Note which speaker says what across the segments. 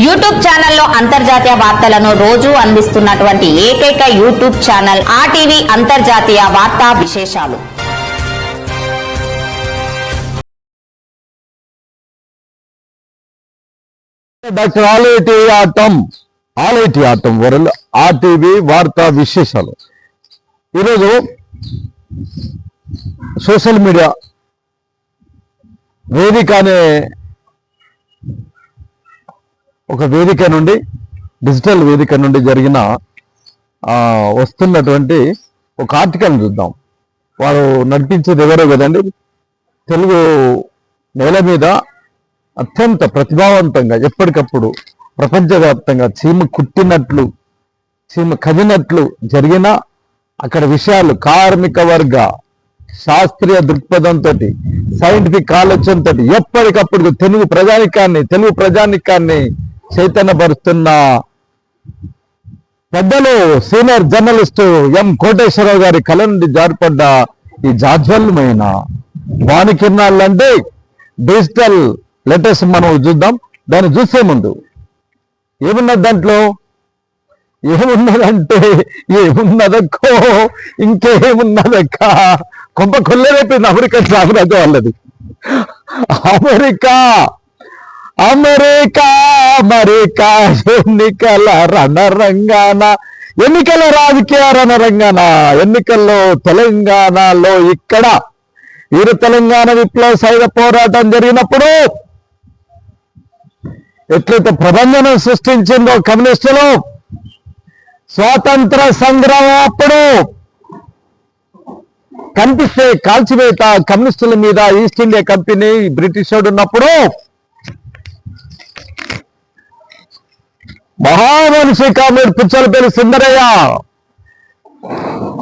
Speaker 1: YouTube ఛానల్లో అంతర్జాతీయ వార్తలను రోజు అందిస్తున్నటువంటి ఏకైక యూట్యూబ్ ఛానల్ ఆర్టీవీ అంతర్జాతీయ వార్తా విశేషాలు.
Speaker 2: డాక్టర్ ఆలైటి ఆటం వరల్డ్ ఆర్టీవీ వార్తా విశేషాలు. ఈరోజు సోషల్ మీడియా వేదిక అనే ఒక వేదిక నుండి, డిజిటల్ వేదిక నుండి జరిగిన వస్తున్నటువంటి ఒక ఆర్టికల్ చూద్దాం. వారు నడిపించేది ఎవరో కదండి, తెలుగు నేల మీద అత్యంత ప్రతిభావంతంగా ఎప్పటికప్పుడు ప్రపంచవ్యాప్తంగా చీమ కుట్టినట్లు, చీమ కదినట్లు జరిగిన అక్కడ విషయాలు కార్మిక వర్గ శాస్త్రీయ దృక్పథంతో, సైంటిఫిక్ ఆలోచనతో ఎప్పటికప్పుడు తెలుగు ప్రజానికాన్ని చైతన్యపరుస్తున్న పెద్దలు సీనియర్ జర్నలిస్టు ఎం కోటేశ్వరరావు గారి కళ నుండి జారిపడ్డ ఈ జాజ్వల్యమైన వాణికిరణాలంటే డిజిటల్ లేటెస్ట్ మనం చూద్దాం. దాన్ని చూసే ముందు ఏమున్నది దాంట్లో, ఏమున్నదంటే ఏమున్నదక్కో ఇంకేమున్నదక్క, కొంప కొల్లరైపోయింది అమెరికా సామ్రాజ్యం వాళ్ళది. అమెరికా అమెరికా అమెరికా ఎన్నికల రణరంగాన, ఎన్నికల రాజకీయ రణరంగాన, ఎన్నికల్లో తెలంగాణలో ఇక్కడ తెలంగాణ విప్లవ సాయుధ పోరాటం జరిగినప్పుడు ఎట్లయితే ప్రభంజనం సృష్టించిందో కమ్యూనిస్టులు, స్వాతంత్ర సంగ్రామం అప్పుడు కనిపిస్తే కాల్చివేత కమ్యూనిస్టుల మీద ఈస్ట్ ఇండియా కంపెనీ బ్రిటిష్ వాడు ఉన్నప్పుడు మహామనిషి కామ్రేడ్ పుచ్చలపల్లి సుందరయ్య,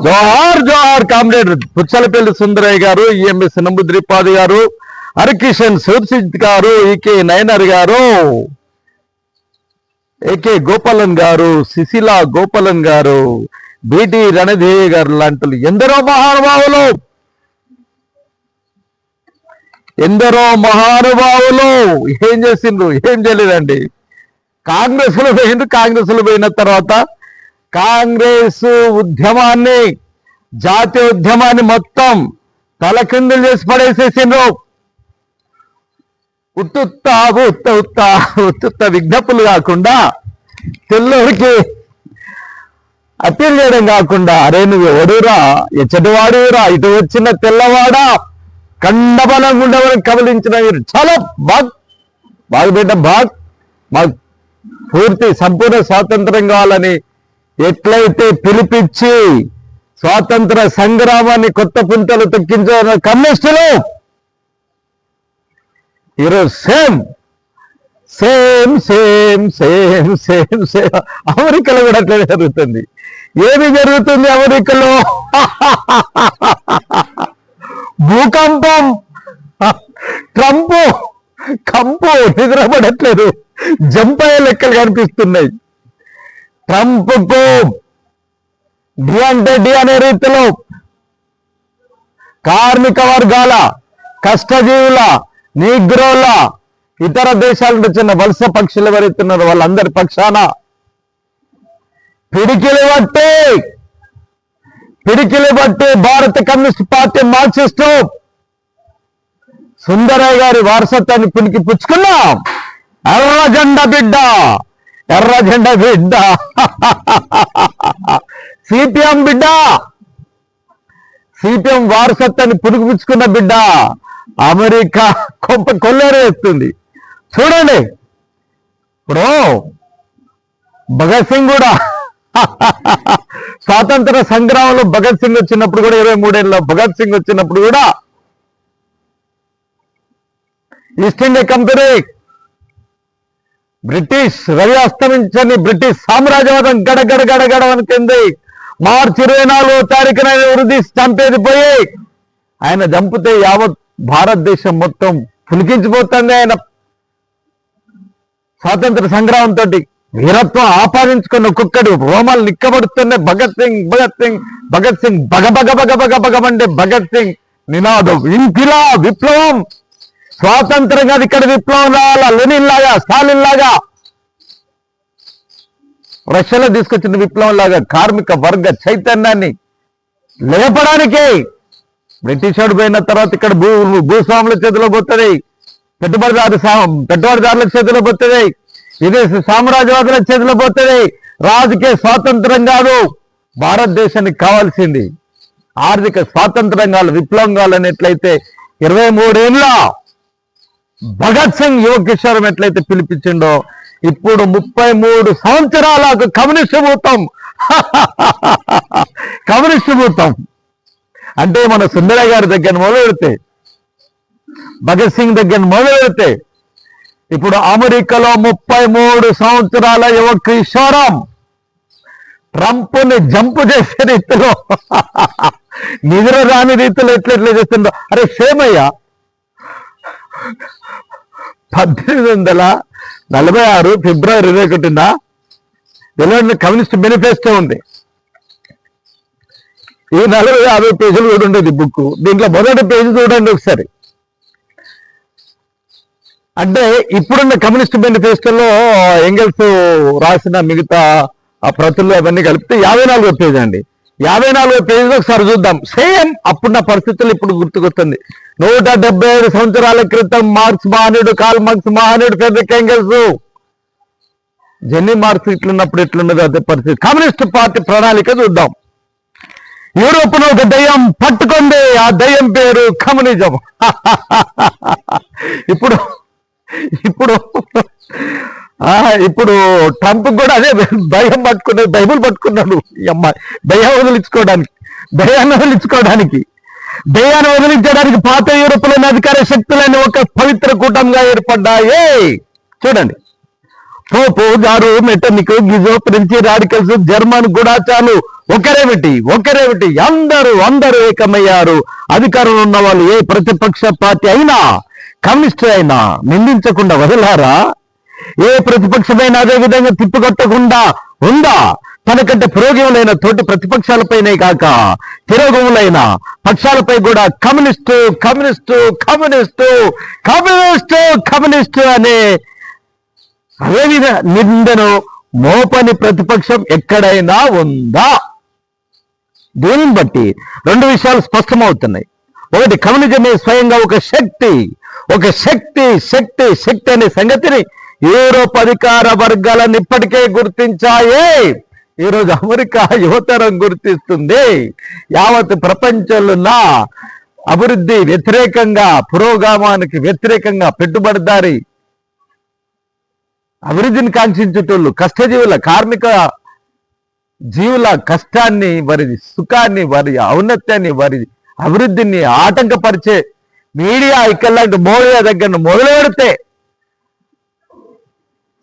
Speaker 2: జోహార్ జోహార్ కామ్రేడ్ పుచ్చలపల్లి సుందరయ్య గారు, ఈఎంఎస్ నంబుద్రిపాది గారు, హరికిషన్ సూర్సిత్ గారు, ఈకే నయనర్ గారు, ఏకే గోపాలన్ గారు, సిసిలా గోపాలన్ గారు, బిటి రణధేయ గారు లాంటి ఎందరో మహానుభావులు ఏం చేసిండ్రు, ఏం చేయలేదండి. కాంగ్రెస్ లో పోయిన తర్వాత కాంగ్రెస్ ఉద్యమాన్ని, జాతీయ ఉద్యమాన్ని మొత్తం తలకిందులు చేసి పడేసేసిండ్రు. ఉత్తుత్త విజ్ఞప్పులు కాకుండా, తెల్లరికి అప్పీల్ చేయడం కాకుండా, అరే నువ్వు ఎవడురా, ఎచ్చటివాడురా, ఇటు వచ్చిన తెల్లవాడా, కండబలం ఉండవని కబలించిన చాలా బాగా బిడ్డ మాకు పూర్తి సంపూర్ణ స్వాతంత్రం కావాలని ఎట్లయితే పిలిపించి స్వాతంత్ర సంగ్రామాన్ని కొత్త పుంతలు తొక్కించిన కమ్యూనిస్టులు ఈరోజు same same same same same same అమెరికాలో కూడా అట్లా జరుగుతుంది. ఏమి జరుగుతుంది అమెరికాలో? భూకంపం, ట్రంప్ కంపు నిద్రపడట్లేదు, జంపయ్యే లెక్కలు కనిపిస్తున్నాయి. ట్రంప్కు డి అంటే డి అనే రీతిలో కార్మిక వర్గాల, కష్టజీవుల, నీగ్రోల, ఇతర దేశాల నుంచి వచ్చిన వలస పక్షులు ఎవరైతున్నారో వాళ్ళందరి పక్షాన పిడికిలి బట్టి భారత కమ్యూనిస్ట్ పార్టీ మార్క్సిస్టు సుందరయ్య గారి వారసత్వాన్ని పునికి పుచ్చుకున్నాం. ఎర్రజెండా బిడ్డ సిపిఎం బిడ్డ, సిపిఎం వారసత్వాన్ని పుచ్చుకున్న బిడ్డ అమెరికా కొంప కొల్లేరేస్తుంది. చూడండి, ఇప్పుడు భగత్ సింగ్ కూడా స్వాతంత్ర సంగ్రామంలో భగత్ సింగ్ వచ్చినప్పుడు కూడా 23 ఏళ్ళలో భగత్ సింగ్ వచ్చినప్పుడు కూడా ఈస్ట్ ఇండియా కంపెనీ, బ్రిటిష్ రవి అస్తమించని బ్రిటిష్ సామ్రాజ్యవాదం గడగడ వణికింది. మార్చి 24వ తారీఖున వృద్ధి చంపేది పోయి ఆయన చంపితే యావత్ భారతదేశం మొత్తం పులికించిపోతుంది. ఆయన స్వాతంత్ర సంగ్రామంతో వీరత్వం ఆపాదించుకున్న ఒక్కొక్కటి రోమాలు నిక్కబడుతున్నాయి. భగత్ సింగ్ బగబగమంటే భగత్ సింగ్ నినాదం ఇంకిలా విప్లవం, స్వాతంత్రం కాదు ఇక్కడ విప్లవం రావాలా, లెనిన్ లాగా, స్టాలిన్ లాగా రష్యాలో తీసుకొచ్చిన విప్లవం లాగా కార్మిక వర్గ చైతన్యాన్ని లేపడానికే బ్రిటిష్ వాడు పోయిన తర్వాత ఇక్కడ భూస్వాముల చేతిలో పోతుంది, పెట్టుబడిదారుల చేతిలో పోతుంది, విదేశీ సామ్రాజ్యవాదుల చేతిలో పోతుంది. రాజకీయ స్వాతంత్రం కాదు భారతదేశానికి కావాల్సింది, ఆర్థిక స్వాతంత్రం కావాలి, విప్లవం కావాలనేట్లయితే 23 ఏళ్ళ భగత్ సింగ్ యువ కిషోరం ఎట్లయితే పిలిపించిండో ఇప్పుడు 33 సంవత్సరాలకు కమ్యూనిస్టు భూతం కమ్యూనిస్టు భూతం అంటే మన సుందరయ్య గారి దగ్గర మొదలు పెడితే, భగత్ సింగ్ దగ్గర మొదలు పెడితే ఇప్పుడు అమెరికాలో 33 సంవత్సరాల యువ కిషోరం ట్రంప్ని జంప్ చేసే రీతిలో నిద్ర రాని రీతిలో ఎట్లెట్లా చేస్తుండో. అరే సేమయ్య 1846 ఫిబ్రవరి 21న వెలువడిన కమ్యూనిస్ట్ మేనిఫెస్టో ఉంది. ఈ 40-50 పేజీలు కూడా ఉండేది బుక్. దీంట్లో మొదటి పేజీ చూడండి ఒకసారి. అంటే ఇప్పుడున్న కమ్యూనిస్ట్ మేనిఫెస్టోలో ఎంగెల్స్ రాసిన మిగతా ఆ ప్రతులు అవన్నీ కలిపితే 54వ పేజీ అండి. 54వ పేజీలో ఒకసారి చూద్దాం. సేమ్ అప్పుడున్న పరిస్థితులు ఇప్పుడు గుర్తుకొస్తుంది. 175 సంవత్సరాల క్రితం మార్క్స్ మహనీయుడు, కార్ల్ మార్క్స్ మహనీయుడు, ఫ్రెడరిక్ ఎంగెల్స్, జెన్నీ మార్క్స్ ఇట్లున్నప్పుడు ఎట్లున్నదో అదే పరిస్థితి. కమ్యూనిస్ట్ పార్టీ ప్రణాళిక చూద్దాం. యూరోప్ను ఒక దయ్యం పట్టుకుంది, ఆ దయ్యం పేరు కమ్యూనిజం. ఇప్పుడు ఇప్పుడు ఇప్పుడు ట్రంప్ కూడా అదే భయం పట్టుకున్నాడు, బైబుల్ పట్టుకున్నాడు. ఈ అమ్మాయి దయ్యాన్ని వదిలించడానికి పాత యూరోప్లోని అధికార శక్తులని ఒక పవిత్ర కూటంగా ఏర్పడ్డాయి. చూడండి, పోపు, జారు, మెటర్నిక్, గిజో, ఫ్రెంచి, రాడికల్స్, జర్మన్ గూఢాచారులు ఒకరేమిటి అందరూ ఏకమయ్యారు. అధికారంలో ఉన్న వాళ్ళు ఏ ప్రతిపక్ష పార్టీ అయినా, కమ్యూనిస్టు అయినా నిందించకుండా వదిలారా? ఏ ప్రతిపక్షమైనా అదే విధంగా తిప్పికొట్టకుండా ఉందా? తనకంటే పురోగములైన తోటి ప్రతిపక్షాలపైనే కాక తిరోగములైన పక్షాలపై కూడా కమ్యూనిస్టు అనే అదే నిందను మోపని ప్రతిపక్షం ఎక్కడైనా ఉందా? దీనిని బట్టి 2 విషయాలు స్పష్టమవుతున్నాయి. ఒకటి, కమ్యూనిజమే స్వయంగా ఒక శక్తి అనే సంగతిని యూరోప్ అధికార వర్గాలను ఇప్పటికే గుర్తించాయి. ఈరోజు అమెరికా యువతరం గుర్తిస్తుంది. యావత్ ప్రపంచంలో అభివృద్ధి వ్యతిరేకంగా, పురోగమానికి వ్యతిరేకంగా పెట్టుబడిదారి అభివృద్ధిని కాంక్షించేటోళ్ళు, కష్టజీవుల, కార్మిక జీవుల కష్టాన్ని, వారి సుఖాన్ని, వారి ఔన్నత్యాన్ని, వారి అభివృద్ధిని ఆటంకపరిచే మీడియా ఇక్కలాంటి మోడీ దగ్గర మొదలు పెడితే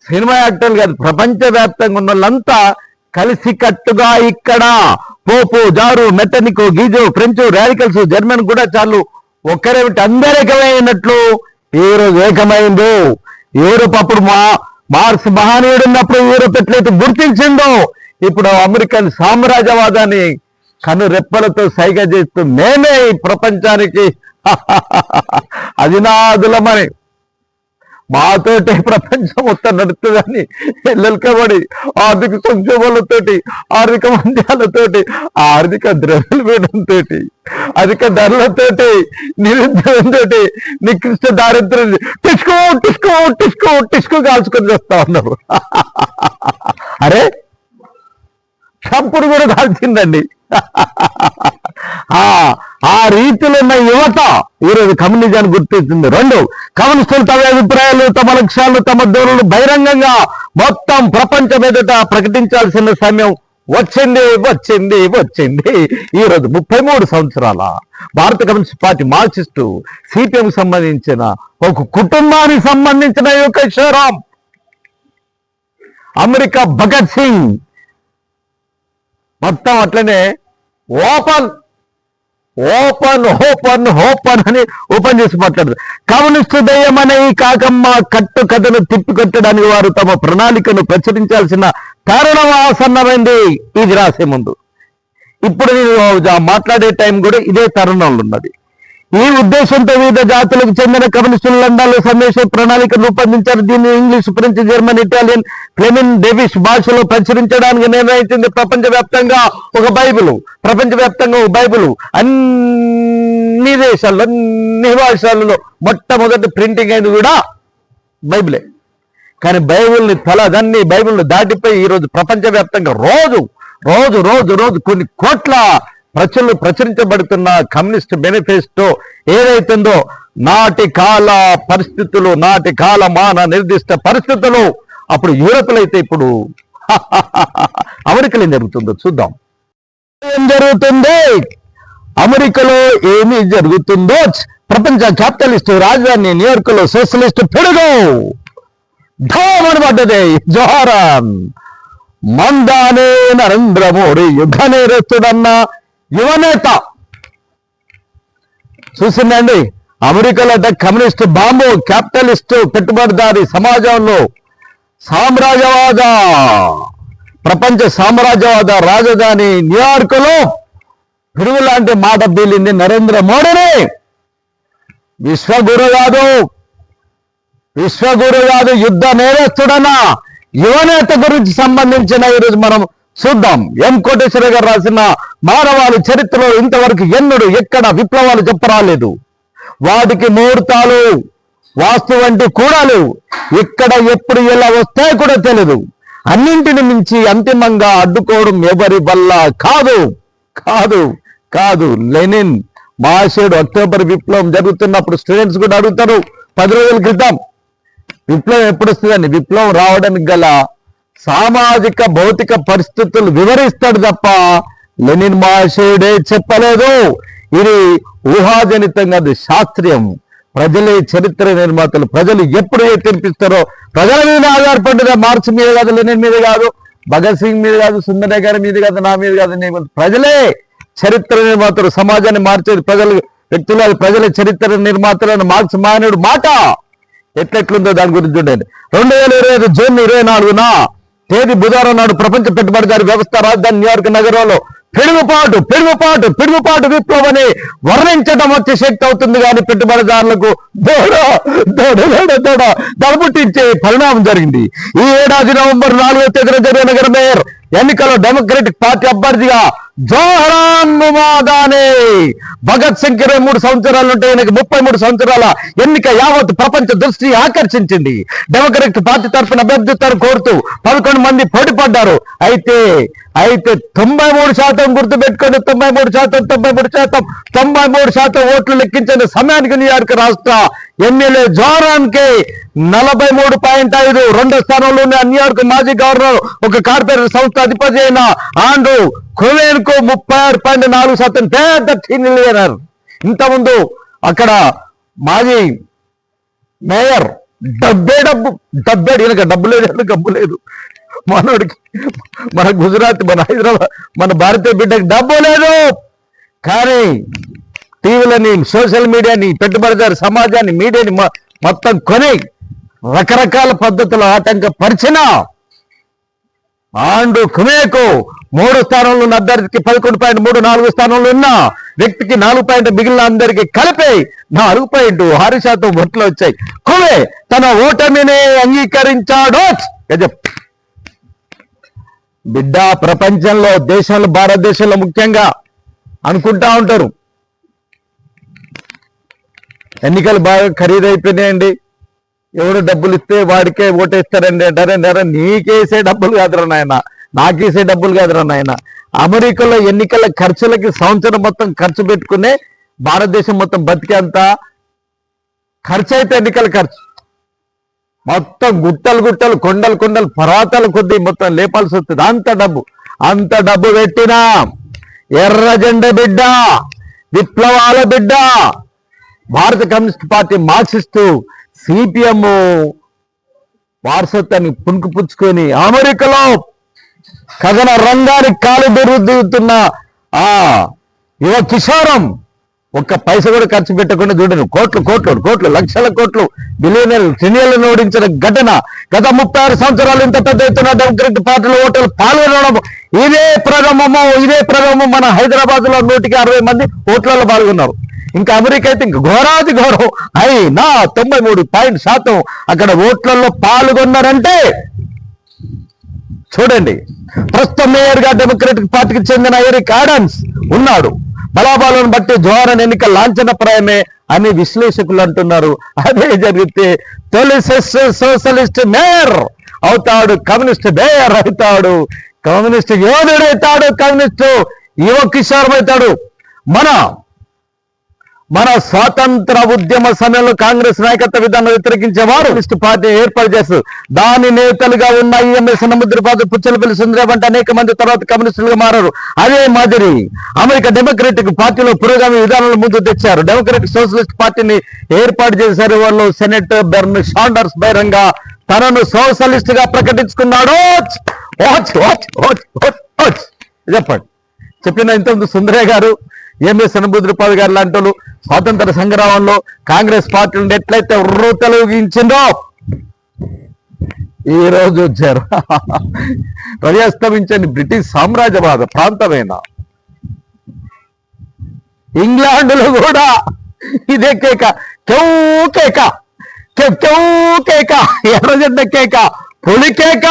Speaker 2: సినిమా యాక్టర్లు కాదు, ప్రపంచవ్యాప్తంగా ఉన్న వాళ్ళంతా కలిసికట్టుగా ఇక్కడ పోపు, జారు, మెటర్నిక్, గీజో, ఫ్రెంచ్, రాడికల్స్, జర్మన్ గూఢాచారులు ఒక్కరేమిటి అందరేకమైనట్లు ఈరోజు ఏకమైందో. యూరోప్ అప్పుడు మార్క్స్ మహనీయుడు ఉన్నప్పుడు యూరోప్ ఎట్లయితే గుర్తించిందో, ఇప్పుడు అమెరికన్ సామ్రాజ్యవాదాన్ని కనురెప్పలతో సైగ చేస్తూ మేమే ఈ ప్రపంచానికి అధినాదులమని, మాతోటి ప్రపంచం మొత్తం నడుతుందని ఎల్లెలకబడి ఆర్థిక సంక్షోభాలతోటి, ఆర్థిక మంద్యాలతోటి, ఆర్థిక ద్రవ్యోల్బణంతో, అధిక ధరలతోటి, నిరుద్యోగంతో, నికృష్ట దారిద్ర్యం టిస్కో కాల్చుకొని చేస్తా ఉన్నారు. అరే ట్రంప్ను కూడా కాల్చిందండి. ఆ రీతిలో ఉన్న యువత ఈరోజు కమ్యూనిజాన్ని గుర్తించింది. 2, కమ్యూనిస్టులు తమ అభిప్రాయాలు, తమ లక్ష్యాలు, తమ ధోరణులు బహిరంగంగా మొత్తం ప్రపంచం ఎదుట ప్రకటించాల్సిన సమయం వచ్చింది. ఈరోజు 33 సంవత్సరాల భారత కమ్యూనిస్ట్ పార్టీ మార్క్సిస్టు సిపిఎం సంబంధించిన ఒక కుటుంబానికి సంబంధించిన యువ కిషోరం అమెరికా భగత్ సింగ్ మొత్తం అట్లనే ఓపెన్ అని ఓపెన్ చేసి మాట్లాడదు. కమ్యూనిస్టు దయ్యం అనే ఈ కాకమ్మ కట్టు కథను తిప్పికొట్టడానికి వారు తమ ప్రణాళికను ప్రచురించాల్సిన తరుణం ఆసన్నమైంది. ఇది రాసే ముందు ఇప్పుడు నేను మాట్లాడే టైం కూడా ఇదే తరుణంలో ఉన్నది. ఈ ఉద్దేశంతో వివిధ జాతులకు చెందిన కమ్యూనిస్టులు లండన్లో సందేశ ప్రణాళిక రూపొందించారు. దీన్ని ఇంగ్లీష్, ఫ్రెంచ్, జర్మన్, ఇటాలియన్, ఫ్లెమిన్, డేవిష్ భాషలో ప్రచురించడానికి నిర్ణయించింది. ప్రపంచవ్యాప్తంగా ఒక బైబిల్ అన్ని దేశాల్లో, అన్ని భాషలలో మొట్టమొదటి ప్రింటింగ్ అయింది కూడా బైబిలే. కానీ బైబిల్ని దాటిపోయి ఈరోజు ప్రపంచవ్యాప్తంగా రోజు కొన్ని కోట్ల ప్రచురించబడుతున్న కమ్యూనిస్ట్ మేనిఫెస్టో ఏదైతుందో నాటి కాలమాన నిర్దిష్ట పరిస్థితులు అప్పుడు యూరోప్లో అయితే ఇప్పుడు అమెరికాలో ఏం జరుగుతుందో చూద్దాం. ఏం జరుగుతుంది అమెరికాలో, ఏమి జరుగుతుందో ప్రపంచ క్యాపిటలిస్టు రాజధాని న్యూయార్క్ లో సోషలిస్టు పిడుగు ఢామనబడ్డదే. జోహారాన్ మందానే నరేంద్ర మోడీ యుద్ధ నేరస్తుడన్న యువనేత చూసిందండి. అమెరికాలో కమ్యూనిస్ట్ బాంబు క్యాపిటలిస్టు పెట్టుబడిదారి సమాజంలో ప్రపంచ సామ్రాజ్యవాద రాజధాని న్యూయార్క్ లో పిడుగు లాంటి మాట బీలింది నరేంద్ర మోడీని. విశ్వగురు కాదు యుద్ధ నేరస్తుడన్న యువనేత గురించి సంబంధించిన ఈరోజు మనం చూద్దాం. ఎం కోటేశ్వర గారు రాసిన మానవాళి చరిత్రలో ఇంతవరకు ఎక్కడ విప్లవాలు చెప్పరాలేదు. వాటికి ముహూర్తాలు వాస్తు వంటి కూడా లేవు. ఇక్కడ ఎప్పుడు ఎలా వస్తాయో కూడా తెలియదు. అన్నింటిని మించి అంతిమంగా అడ్డుకోవడం ఎవరి వల్ల కాదు. లెనిన్ మహాశయుడు అక్టోబర్ విప్లవం జరుగుతున్నప్పుడు స్టూడెంట్స్ కూడా అడుగుతారు 10 రోజుల క్రితం విప్లవం ఎప్పుడు వస్తుందని. విప్లవం రావడానికి గల సామాజిక భౌతిక పరిస్థితులు వివరిస్తాడు తప్ప లెనిన్ మహాశయుడే చెప్పలేదు. ఇది ఊహాజనితంగా, అది శాస్త్రీయం. ప్రజలే చరిత్ర నిర్మాతలు. ప్రజలు ఎప్పుడు ఏ తెరిపిస్తారో ప్రజల మీద ఆధారపడ్డదే. మార్క్స్ మీద కాదు, లెనిన్ మీద కాదు, భగత్ సింగ్ మీద కాదు, సుందరయ్య గారి మీద కాదు, నా మీద కాదు. ప్రజలే చరిత్ర నిర్మాతలు. సమాజాన్ని మార్చేది వ్యక్తులు, ప్రజల చరిత్ర నిర్మాతలను మార్క్స్ మానవుడు మాట ఎట్లెట్లుందో దాని గురించి చూడండి. 2025 జూన్ 24న తేదీ బుధవారం నాడు ప్రపంచ పెట్టుబడిదారి వ్యవస్థ రాజధాని న్యూయార్క్ నగరంలో పిడుగుపాటు విప్లవాన్ని వర్ణించడం అతిశక్తి అవుతుంది. కానీ పెట్టుబడిదారులకు దడబుట్టించే పరిణామం జరిగింది. ఈ ఏడాది నవంబర్ 4వ తేదీన జరిగిన నగర మేయర్ ఎన్నికల్లో డెమోక్రటిక్ పార్టీ అభ్యర్థిగా జోహరాన్ ముమాదానే భగత్ సింగ్ 23 సంవత్సరాలు ఉంటే ఈయనకి 33 సంవత్సరాల ఎన్నిక యావత్ ప్రపంచ దృష్టి ఆకర్షించింది. డెమోక్రటిక్ పార్టీ తరఫున అభ్యర్థిత్వాన్ని కోరుతూ 11 మంది పోటీ పడ్డారు. అయితే 93% గుర్తుపెట్టుకొని 93% ఓట్లు లెక్కించిన సమయానికి న్యూయార్క్ రాష్ట్ర ఎమ్మెల్యే జోహరాన్ కి 43.5. రెండో స్థానంలోనే న్యూయార్క్ మాజీ గవర్నర్, ఒక కార్పొరేట్ సంస్థ అధిపతి అయిన ఆండ్రూ కుమెన్ కు 36.4%. పెద్ద టీనియర్. ఇంతకుముందు అక్కడ మాజీ మేయర్ డబ్బేడు ఈయనక డబ్బు లేదు. మనోడికి, మన గుజరాత్, మన హైదరాబాద్, మన భారతీయ బిడ్డకి డబ్బు లేదు. కానీ టీవీలని, సోషల్ మీడియాని, పెట్టుబడిదారు సమాజాన్ని, మీడియాని మొత్తం కొని రకరకాల పద్ధతులు ఆటంకపరిచిన ఆండ్రూ కుమెన్కు 3 స్థానంలో ఉన్న అభ్యర్థికి 11.34 స్థానంలో ఉన్న వ్యక్తికి 4 పాయింట్, మిగిలిన అందరికీ కలిపి 4.6% ఓట్లు వచ్చాయి. కుమెన్ తన ఓటమిని అంగీకరించాడు. బిడ్డ, ప్రపంచంలో దేశాలు, భారతదేశంలో ముఖ్యంగా అనుకుంటా ఉంటారు ఎన్నికలు బాగా ఖరీదైపోయినాయండి, ఎవరు డబ్బులు ఇస్తే వాడికే ఓటేస్తారండి అంటారే. నీకేసే డబ్బులు కాదురా నాయన, నాకేసే డబ్బులు కాదురా నాయన. అమెరికాలో ఎన్నికల ఖర్చులకి సంవత్సరం మొత్తం ఖర్చు పెట్టుకునే భారతదేశం మొత్తం బతికేంత ఖర్చు అయితే ఎన్నికల ఖర్చు మొత్తం గుట్టలు కొండలు పర్వతాల కొద్దీ మొత్తం లేపాల్సి వస్తుంది. అంత డబ్బు పెట్టినా ఎర్ర జెండా బిడ్డ, విప్లవాల బిడ్డ భారత కమ్యూనిస్ట్ పార్టీ, మార్క్సిస్టు, సిపిఎం వారసత్వాన్ని పుణుకుపుచ్చుకొని అమెరికాలో కథన రంగానికి కాలు దిగుతున్న ఆ యువ కిషోరం ఒక్క పైస కూడా ఖర్చు పెట్టకుండా చూడను కోట్లు లక్షల కోట్లు బిలియనీర్లు ట్రిలియన్లను ఓడించిన ఘటన. గత 36 సంవత్సరాలు ఇంత పెద్ద ఎత్తున డెమోక్రటిక్ పార్టీలో ఓటర్లు పాల్గొనడం ఇదే ప్రథమం. మన హైదరాబాద్ లో 160 మంది ఓట్లలో పాల్గొన్నారు. ఇంకా అమెరికా అయితే ఇంకా ఘోరాది ఘోరం. అయినా 93% అక్కడ ఓట్లలో పాల్గొన్నారంటే చూడండి. ప్రస్తుతం మేయర్ గా డెమోక్రటిక్ పార్టీకి చెందిన ఎరిక్ ఆడమ్స్ ఉన్నాడు. బలాబలాలను బట్టి జోహారన్ ఎన్నిక లాంఛనప్రాయమే అని విశ్లేషకులు అంటున్నారు. అదే జరిగితే తొలి సోషలిస్ట్ మేయర్ అవుతాడు, కమ్యూనిస్ట్ మేయర్ అవుతాడు, కమ్యూనిస్ట్ యోధుడు అవుతాడు, కమ్యూనిస్టు యువ కిషోరం అవుతాడు. మన స్వాతంత్ర ఉద్యమ సమయంలో కాంగ్రెస్ నాయకత్వ విధానం వ్యతిరేకించేవారు కమ్యూనిస్ట్ పార్టీ ఏర్పాటు చేస్తారు. దాని నేతలుగా ఉన్న ఈఎంఎస్ సముద్రపాద పుచ్చలపల్లి సుందర వంటి అనేక మంది తర్వాత కమ్యూనిస్టులుగా మారారు. అదే మాదిరి అమెరికా డెమోక్రటిక్ పార్టీలో పురోగామి విధానాలు ముందు తెచ్చారు. డెమోక్రటిక్ సోషలిస్ట్ పార్టీని ఏర్పాటు చేశారు. వాళ్ళు సెనేటర్ బెర్నీ సాండర్స్ బహిరంగ తనను సోషలిస్ట్ గా ప్రకటించుకున్నాడు. చెప్పండి. చెప్పిన ఇంతకుముందు సుందరయ్య గారు, ఎంఎస్ సనబుద్రపాల్ గారు లాంటి వాళ్ళు స్వాతంత్ర సంగ్రామంలో కాంగ్రెస్ పార్టీని ఎట్లయితే తొలగించిందో ఈ రోజు వచ్చారు. ప్రజాస్తమించని బ్రిటిష్ సామ్రాజ్యవాద ప్రాంతమైన ఇంగ్లాండ్లో కూడా ఇదే కేక, కేక, కేక, ఎర్రజెండ కేక, పులికేక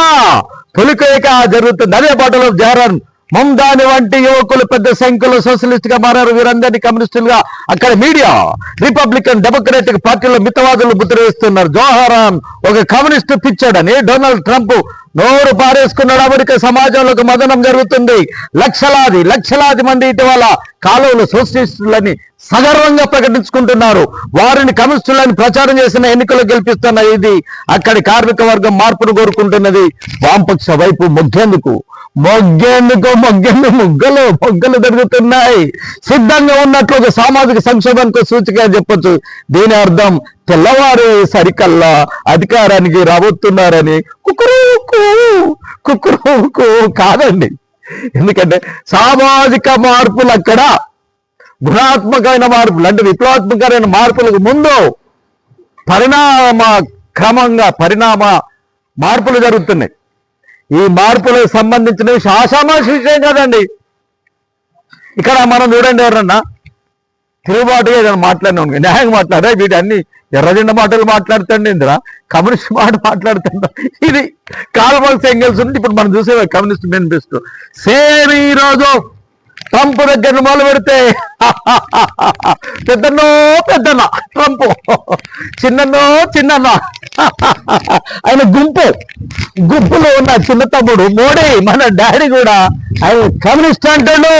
Speaker 2: జరుగుతుంది. అదే పాటలో జోహారన్ మమ్దాని వంటి యువకులు పెద్ద సంఖ్యలో సోషలిస్ట్ గా మారారు. వీరందరినీ కమ్యూనిస్టులుగా అక్కడ మీడియా రిపబ్లికన్ డెమోక్రటిక్ పార్టీలో మితవాదులు ముద్ర వేస్తున్నారు. జోహారన్ ఒక కమ్యూనిస్టు పిచ్చాడని డొనాల్డ్ ట్రంప్ నోరు పారేసుకున్నాడు. అమెరికా సమాజంలో ఒక మదనం జరుగుతుంది. లక్షలాది మంది ఇటీవల కాలువలు సోషలిస్టులని సగర్వంగా ప్రకటించుకుంటున్నారు. వారిని కమ్యూనిస్టులని ప్రచారం చేసిన ఎన్నికలు గెలిపిస్తున్న ఇది అక్కడి కార్మిక వర్గం మార్పును కోరుకుంటున్నది. వామపక్ష వైపు మొగ్గలు జరుగుతున్నాయి. సిద్ధంగా ఉన్నట్లు ఒక సామాజిక సంక్షోభానికి సూచిక చెప్పొచ్చు. దీని అర్థం తెల్లవారు సరికల్లా అధికారానికి రాబోతున్నారని. కుకురుకు కాదండి. ఎందుకంటే సామాజిక మార్పులు అక్కడ గుణాత్మకమైన మార్పులు అంటే విప్లవాత్మకమైన మార్పులకు ముందు పరిణామ మార్పులు జరుగుతున్నాయి. ఈ మార్పులకు సంబంధించిన ఆషామాషి విషయం కాదండి. ఇక్కడ మనం చూడండి, ఎవరన్నా తిరుగుబాటుగా ఏదైనా మాట్లాడినా న్యాయంగా మాట్లాడే వీటి అన్ని ఎర్రజెండ మాటలు మాట్లాడుతండి, ఇందులో కమ్యూనిస్ట్ మాట మాట్లాడుతుండ. ఇది కార్ల్ మార్క్స్ ఎంగెల్స్ నుండి ఇప్పుడు మనం చూసే కమ్యూనిస్ట్ మేనిఫెస్టో సేమ్. ఈ రోజు ట్రంప్ దగ్గర మొదలు పెడితే పెద్దన్న ట్రంప్, చిన్న ఆయన గుంపులో ఉన్న చిన్న తమ్ముడు మోడీ, మన డాడీ కూడా ఆయన కమ్యూనిస్ట్ అంటాడు.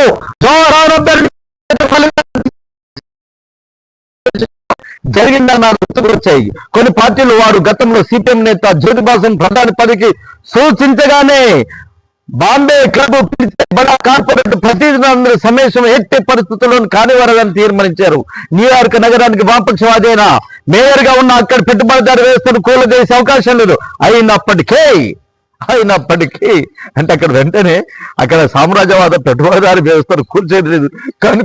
Speaker 2: జరిగిందన్న వచ్చాయి. కొన్ని పార్టీలు వారు గతంలో సిపిఎం నేత జ్యోతిబాసుని ప్రధాని పదవికి సూచించగానే బాంబే క్లబ్ బడా కార్పొరేట్ ప్రతినిధులందరూ సమావేశం ఎట్టి పరిస్థితుల్లో కానివారని తీర్మానించారు. న్యూయార్క్ నగరానికి వామపక్షవాది అయిన మేయర్ గా ఉన్న అక్కడ పెట్టుబడిదారు వ్యవస్థను కూలదేసే అవకాశం లేదు. అయినప్పటికీ అంటే అక్కడ వెంటనే అక్కడ సామ్రాజ్యవాద పెట్టుబడిదారు వ్యవస్థను కూల్చేది లేదు. కానీ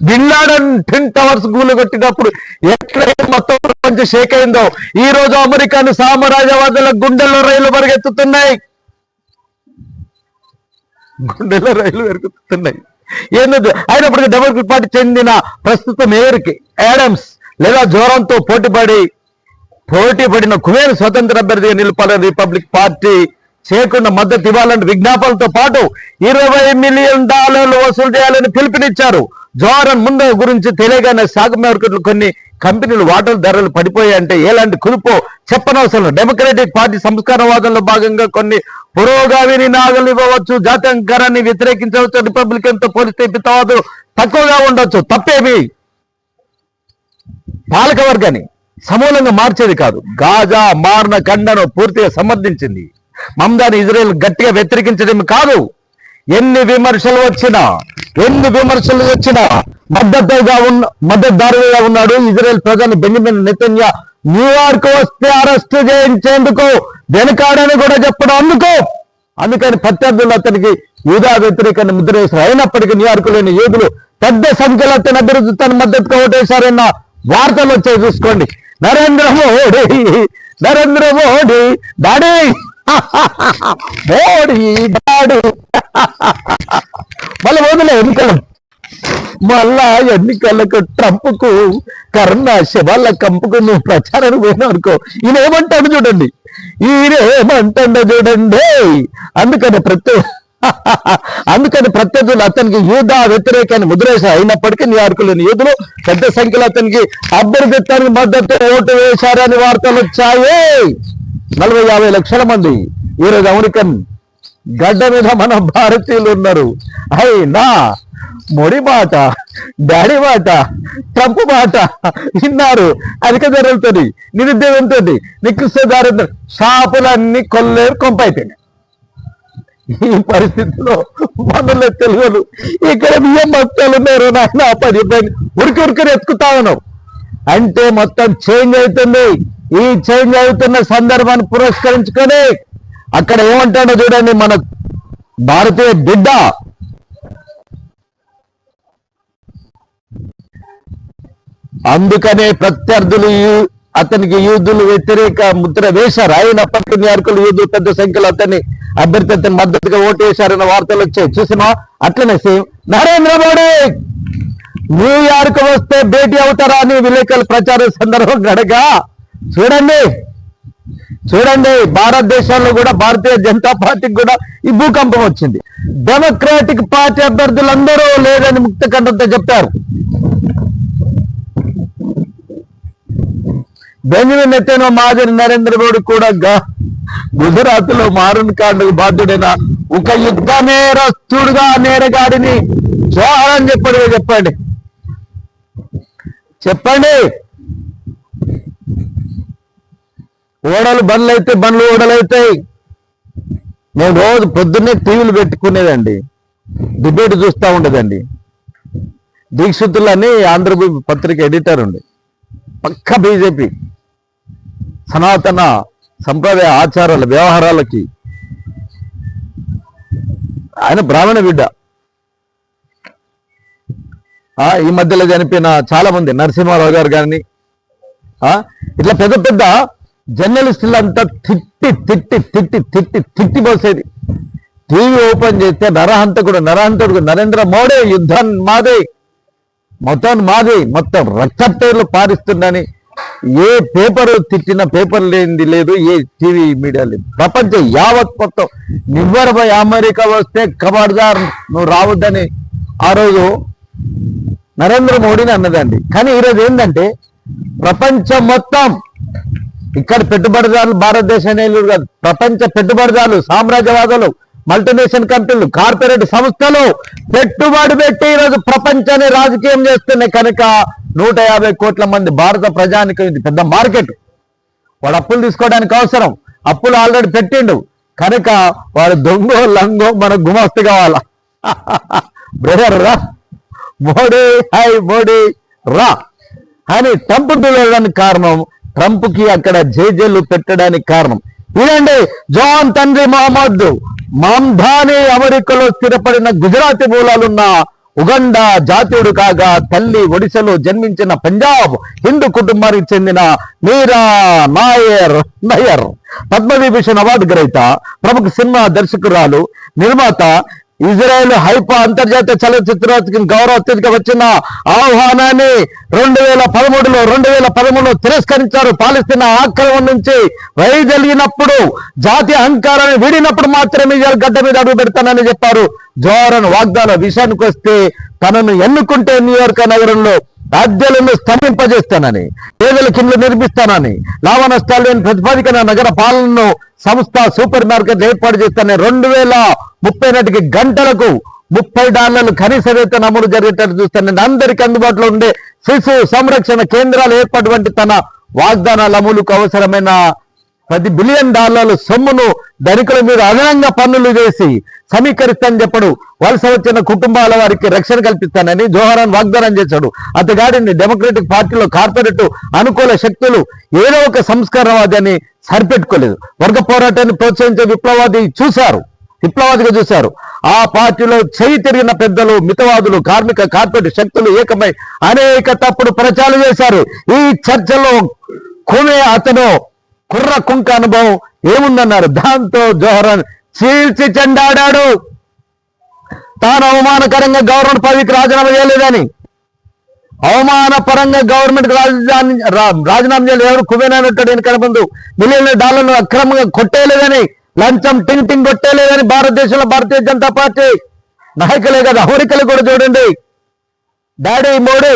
Speaker 2: బిన్ లాడెన్ 10 టవర్స్ కూలగొట్టినప్పుడు ఎట్లయితే మొత్తం ప్రపంచం షేక్ అయిందో, ఈ రోజు అమెరికాను సామ్రాజ్యవాదుల గుండెల్లో రైలు పరిగెత్తుతున్నాయి. ఏంటంటే అయినప్పటికీ డెమోక్రటిక్ పార్టీ చెందిన ప్రస్తుత మేయర్కి ఆడమ్స్ లేదా జోరంతో పోటీపడిన కుమేర్ స్వతంత్ర అభ్యర్థిగా నిలపాలని రిపబ్లిక్ పార్టీ చేయకుండా మద్దతు ఇవ్వాలని విజ్ఞాపనలతో పాటు $20 మిలియన్ వసూలు చేయాలని పిలుపునిచ్చారు. జోహారన్ ముందు గురించి తెలియగానే స్టాక్ మార్కెట్లు కొన్ని కంపెనీలు వాటాల ధరలు పడిపోయాయంటే ఎలాంటి కులుపో చెప్పనవసరం. డెమోక్రటిక్ పార్టీ సంస్కారవాదంలో భాగంగా కొన్ని పురోగామి నినాదాలు ఇవ్వవచ్చు, జాత్యంకరాన్ని వ్యతిరేకించవచ్చు, రిపబ్లికన్ తో పోలిస్తే పితవాదులు తక్కువగా ఉండొచ్చు. తప్పేమి పాలకవర్గాన్ని సమూలంగా మార్చేది కాదు. గాజా మారణ ఖండను పూర్తిగా సమర్థించింది. మమ్దాని ఇజ్రాయెల్ గట్టిగా వ్యతిరేకించడం కాదు. ఎన్ని విమర్శలు వచ్చినా మద్దతుదారుగా ఉన్నాడు ఇజ్రాయెల్ ప్రధాని బెంజమిన్ నెతన్యాహు. న్యూయార్క్ వస్తే అరెస్టు చేయించేందుకు వెనుకాడని కూడా చెప్పడం అందుకని ప్రత్యర్థులు అతనికి యూదా వ్యతిరేకాన్ని ముద్ర వేశారు. అయినప్పటికీ న్యూయార్క్ లోని యూదులు పెద్ద సంఖ్యలో అతని అభివృద్ధి తన మద్దతుగా ఓటేశారన్న వార్తలు వచ్చాయి. చూసుకోండి. నరేంద్ర మోడీ డాడీ మోడీ గాడు మళ్ళీ వదిలే ఎన్నికలు, మళ్ళా ఎన్నికలకు ట్రంప్కు కరోనా శవాళ్ళ కంపుకు నువ్వు ప్రచారానికి పోయినావు అనుకో, ఈయన ఏమంటాడు చూడండి, అందుకని ప్రత్యర్థులు అతనికి యూదా వ్యతిరేకాన్ని ముద్రేశారు. అయినప్పటికీ న్యూయార్కులోని యూదులు పెద్ద సంఖ్యలో అతనికి అభ్యర్థిత్వానికి మద్దతు ఓటు వేశారని వార్తలు వచ్చాయి. 40-50 లక్షల మంది ఈరోజు అమెరికన్ గడ్డ మీద మన భారతీయులు ఉన్నారు. అయినా మోడీ మాట, డాడీ మాట, ట్రంప్ మాట విన్నారు. అధిక ధరలతో, నిరుద్యోగంతో, నికృష్ట దారిద్ర షాపులన్నీ కొల్లేరు కొంపైపోయినాయి. ఈ పరిస్థితిలో మనలో తెలుగులు ఇక్కడ బియ్యం బస్తాలు ఉన్నారు నాయన, 10 ఉరికి ఎత్తుకుతా ఉన్నావు అంటే మొత్తం చేంజ్ అవుతుంది. ఈ చేంజ్ అవుతున్న సందర్భాన్ని పురస్కరించుకొని అక్కడ ఏమంటాడో చూడండి మన భారతీయ బిడ్డ, అందుకనే ప్రత్యర్థులు అతనికి యూదులు వ్యతిరేక ముద్ర వేశారు. అయినప్పటికీ న్యూయార్కులు యూదులు పెద్ద సంఖ్యలో అతన్ని అభ్యర్థి మద్దతుగా ఓటు వేశారన్న వార్తలు వచ్చాయి. చూసినా అట్లనే సేమ్ నరేంద్ర మోడీ న్యూయార్క్ వస్తే భేటీ అవుతారా అని విలేకరుల ప్రచార సందర్భం గడగా చూడండి భారతదేశంలో కూడా భారతీయ జనతా పార్టీకి కూడా ఈ భూకంపం వచ్చింది. డెమోక్రాటిక్ పార్టీ అభ్యర్థులందరూ లేదని ముక్త కంఠంతో చెప్పారు. బెంజమిన్ నెతన్యాహు మాదిరి నరేంద్ర మోడీ కూడా గుజరాత్ లో మారన్ కాండకు బాధ్యుడైన ఒక యుద్ధ నేరస్తుడుగా నేరగాడిని జోహారని చెప్పండి. ఓడలు బండ్లు అయితే బండ్లు ఓడలు అవుతాయి. నేను రోజు పొద్దున్నే టీవీలు పెట్టుకునేదండి, డిబేట్ చూస్తూ ఉండేదండి. దీక్షితులని ఆంధ్రభూమి పత్రిక ఎడిటర్ ఉండే, పక్క బీజేపీ సనాతన సంప్రదాయ ఆచారాల వ్యవహారాలకి ఆయన బ్రాహ్మణ బిడ్డ. ఈ మధ్యలో చనిపోయిన చాలా మంది నరసింహారావు గారు కానీ ఇట్లా పెద్ద పెద్ద జర్నలిస్టులంతా తిట్టి పోసేది. టీవీ ఓపెన్ చేస్తే నరహంతకుడు నరేంద్ర మోడీ యుద్ధం మాదే, మొత్తం రక్తపేర్లు పారిస్తుందని ఏ పేపర్ తిట్టిన పేపర్ లేనిది లేదు, ఏ టీవీ మీడియా లేదు. ప్రపంచం యావత్ మొత్తం నివ్వరపై అమెరికా వస్తే కబార్దార్ నువ్వు రావద్దని ఆ రోజు నరేంద్ర మోడీని అన్నదండి. కానీ ఈరోజు ఏంటంటే ప్రపంచం మొత్తం ఇక్కడ పెట్టుబడిదారులు భారతదేశాన్ని కాదు, ప్రపంచ పెట్టుబడిదారులు, సామ్రాజ్యవాదులు, మల్టీనేషనల్ కంపెనీలు, కార్పొరేట్ సంస్థలు పెట్టుబడి పెట్టి ఈరోజు ప్రపంచాన్ని రాజకీయం చేస్తున్నాయి. కనుక 150 కోట్ల మంది భారత ప్రజానికి ఇది పెద్ద మార్కెట్. వాడు అప్పులు తీసుకోవడానికి అవసరం, అప్పులు ఆల్రెడీ పెట్టిండు. కనుక వాడు దొంగో లంగో మనకు గుమస్తు కావాలా. బ్రదర్ రా మోడీ, హై మోడీ రా అని ట్రంప్ పిలవడానికి కారణం, ట్రంప్కి అక్కడ జైలు పెట్టడానికి కారణం ఇదండి. జాన్ తండ్రి మహమ్మద్ మామ్ధాని అమెరికాలో స్థిరపడిన గుజరాతీ మూలాలున్న ఉగండా జాతీయుడు కాగా తల్లి ఒడిశాలో జన్మించిన పంజాబ్ హిందూ కుటుంబానికి చెందిన మీరా నాయర్ పద్మవిభూషణ్ అవార్డు గ్రహీత, ప్రముఖ సినిమా దర్శకురాలు, నిర్మాత. ఇజ్రాయెల్ హైఫా అంతర్జాతీయ చలనచిత్రోత్సవం గౌరవ అతిథిగా వచ్చిన ఆహ్వానాన్ని 2013లో తిరస్కరించారు. పాలస్తీనా ఆక్రమణ నుంచి వైదొలిగినప్పుడు, జాతీయ అహంకారాన్ని వీడినప్పుడు మాత్రమే గడ్డ మీద అడుగు పెడతానని చెప్పారు. జోహరన్ వాగ్దాన విషయానికి వస్తే తనను ఎన్నుకుంటే న్యూయార్క్ నగరంలో అద్దెలను స్తంభింపజేస్తానని, పేదలకు ఇళ్లు నిర్మిస్తానని, లాభ నష్టాలు లేని ప్రతిపాదికన నగర పాలనను సంస్థ సూపర్ మార్కెట్ ఏర్పాటు చేస్తానని, 2030 నాటికి గంటలకు $30 కనీస వేతన అమలు జరిగేటట్టు చూస్తానని, అందరికీ అందుబాటులో ఉండే శిశు సంరక్షణ కేంద్రాలు ఏర్పాటు వంటి తన వాగ్దానాల అమలుకు అవసరమైన $10 బిలియన్ సొమ్మును ధనికుల మీద అదనంగా పన్నులు చేసి సమీకరిస్తానని చెప్పడు. వలస వచ్చిన కుటుంబాల వారికి రక్షణ కల్పిస్తానని జోహరన్ వాగ్దానం చేశాడు. అతగాడిని డెమోక్రటిక్ పార్టీలో కార్పొరేట్ అనుకూల శక్తులు ఏదో ఒక సంస్కారవాదాన్ని సరిపెట్టుకోలేదు. వర్గ పోరాటాన్ని ప్రోత్సహించే విప్లవాదిగా చూశారు. ఆ పార్టీలో చేయి తిరిగిన పెద్దలు, మితవాదులు, కార్మిక కార్పొరేట్ శక్తులు ఏకమై అనేక తప్పుడు ప్రచారాలు చేశారు. ఈ చర్చలో కొనే అతను కుర్ర కుంక అనుభవం ఏముందన్నారు. దాంతో జోహరాన్ చీల్చి చెండాడాడు. తాను అవమానకరంగా గవర్నమెంట్ పదవికి రాజీనామా చేయలేదని, అవమానపరంగా గవర్నమెంట్ రాజీనామా చేయలేదు. ఎవరు కుబేనానంటాడు వెనకాల ముందు $1,000,000 అక్రమంగా కొట్టేయలేదని, లంచం టింగ్ టింగ్ కొట్టేయలేదని భారతదేశంలో భారతీయ జనతా పార్టీ నాయకులే కదా, అమెరికలు కూడా చూడండి. డాడీ మోడీ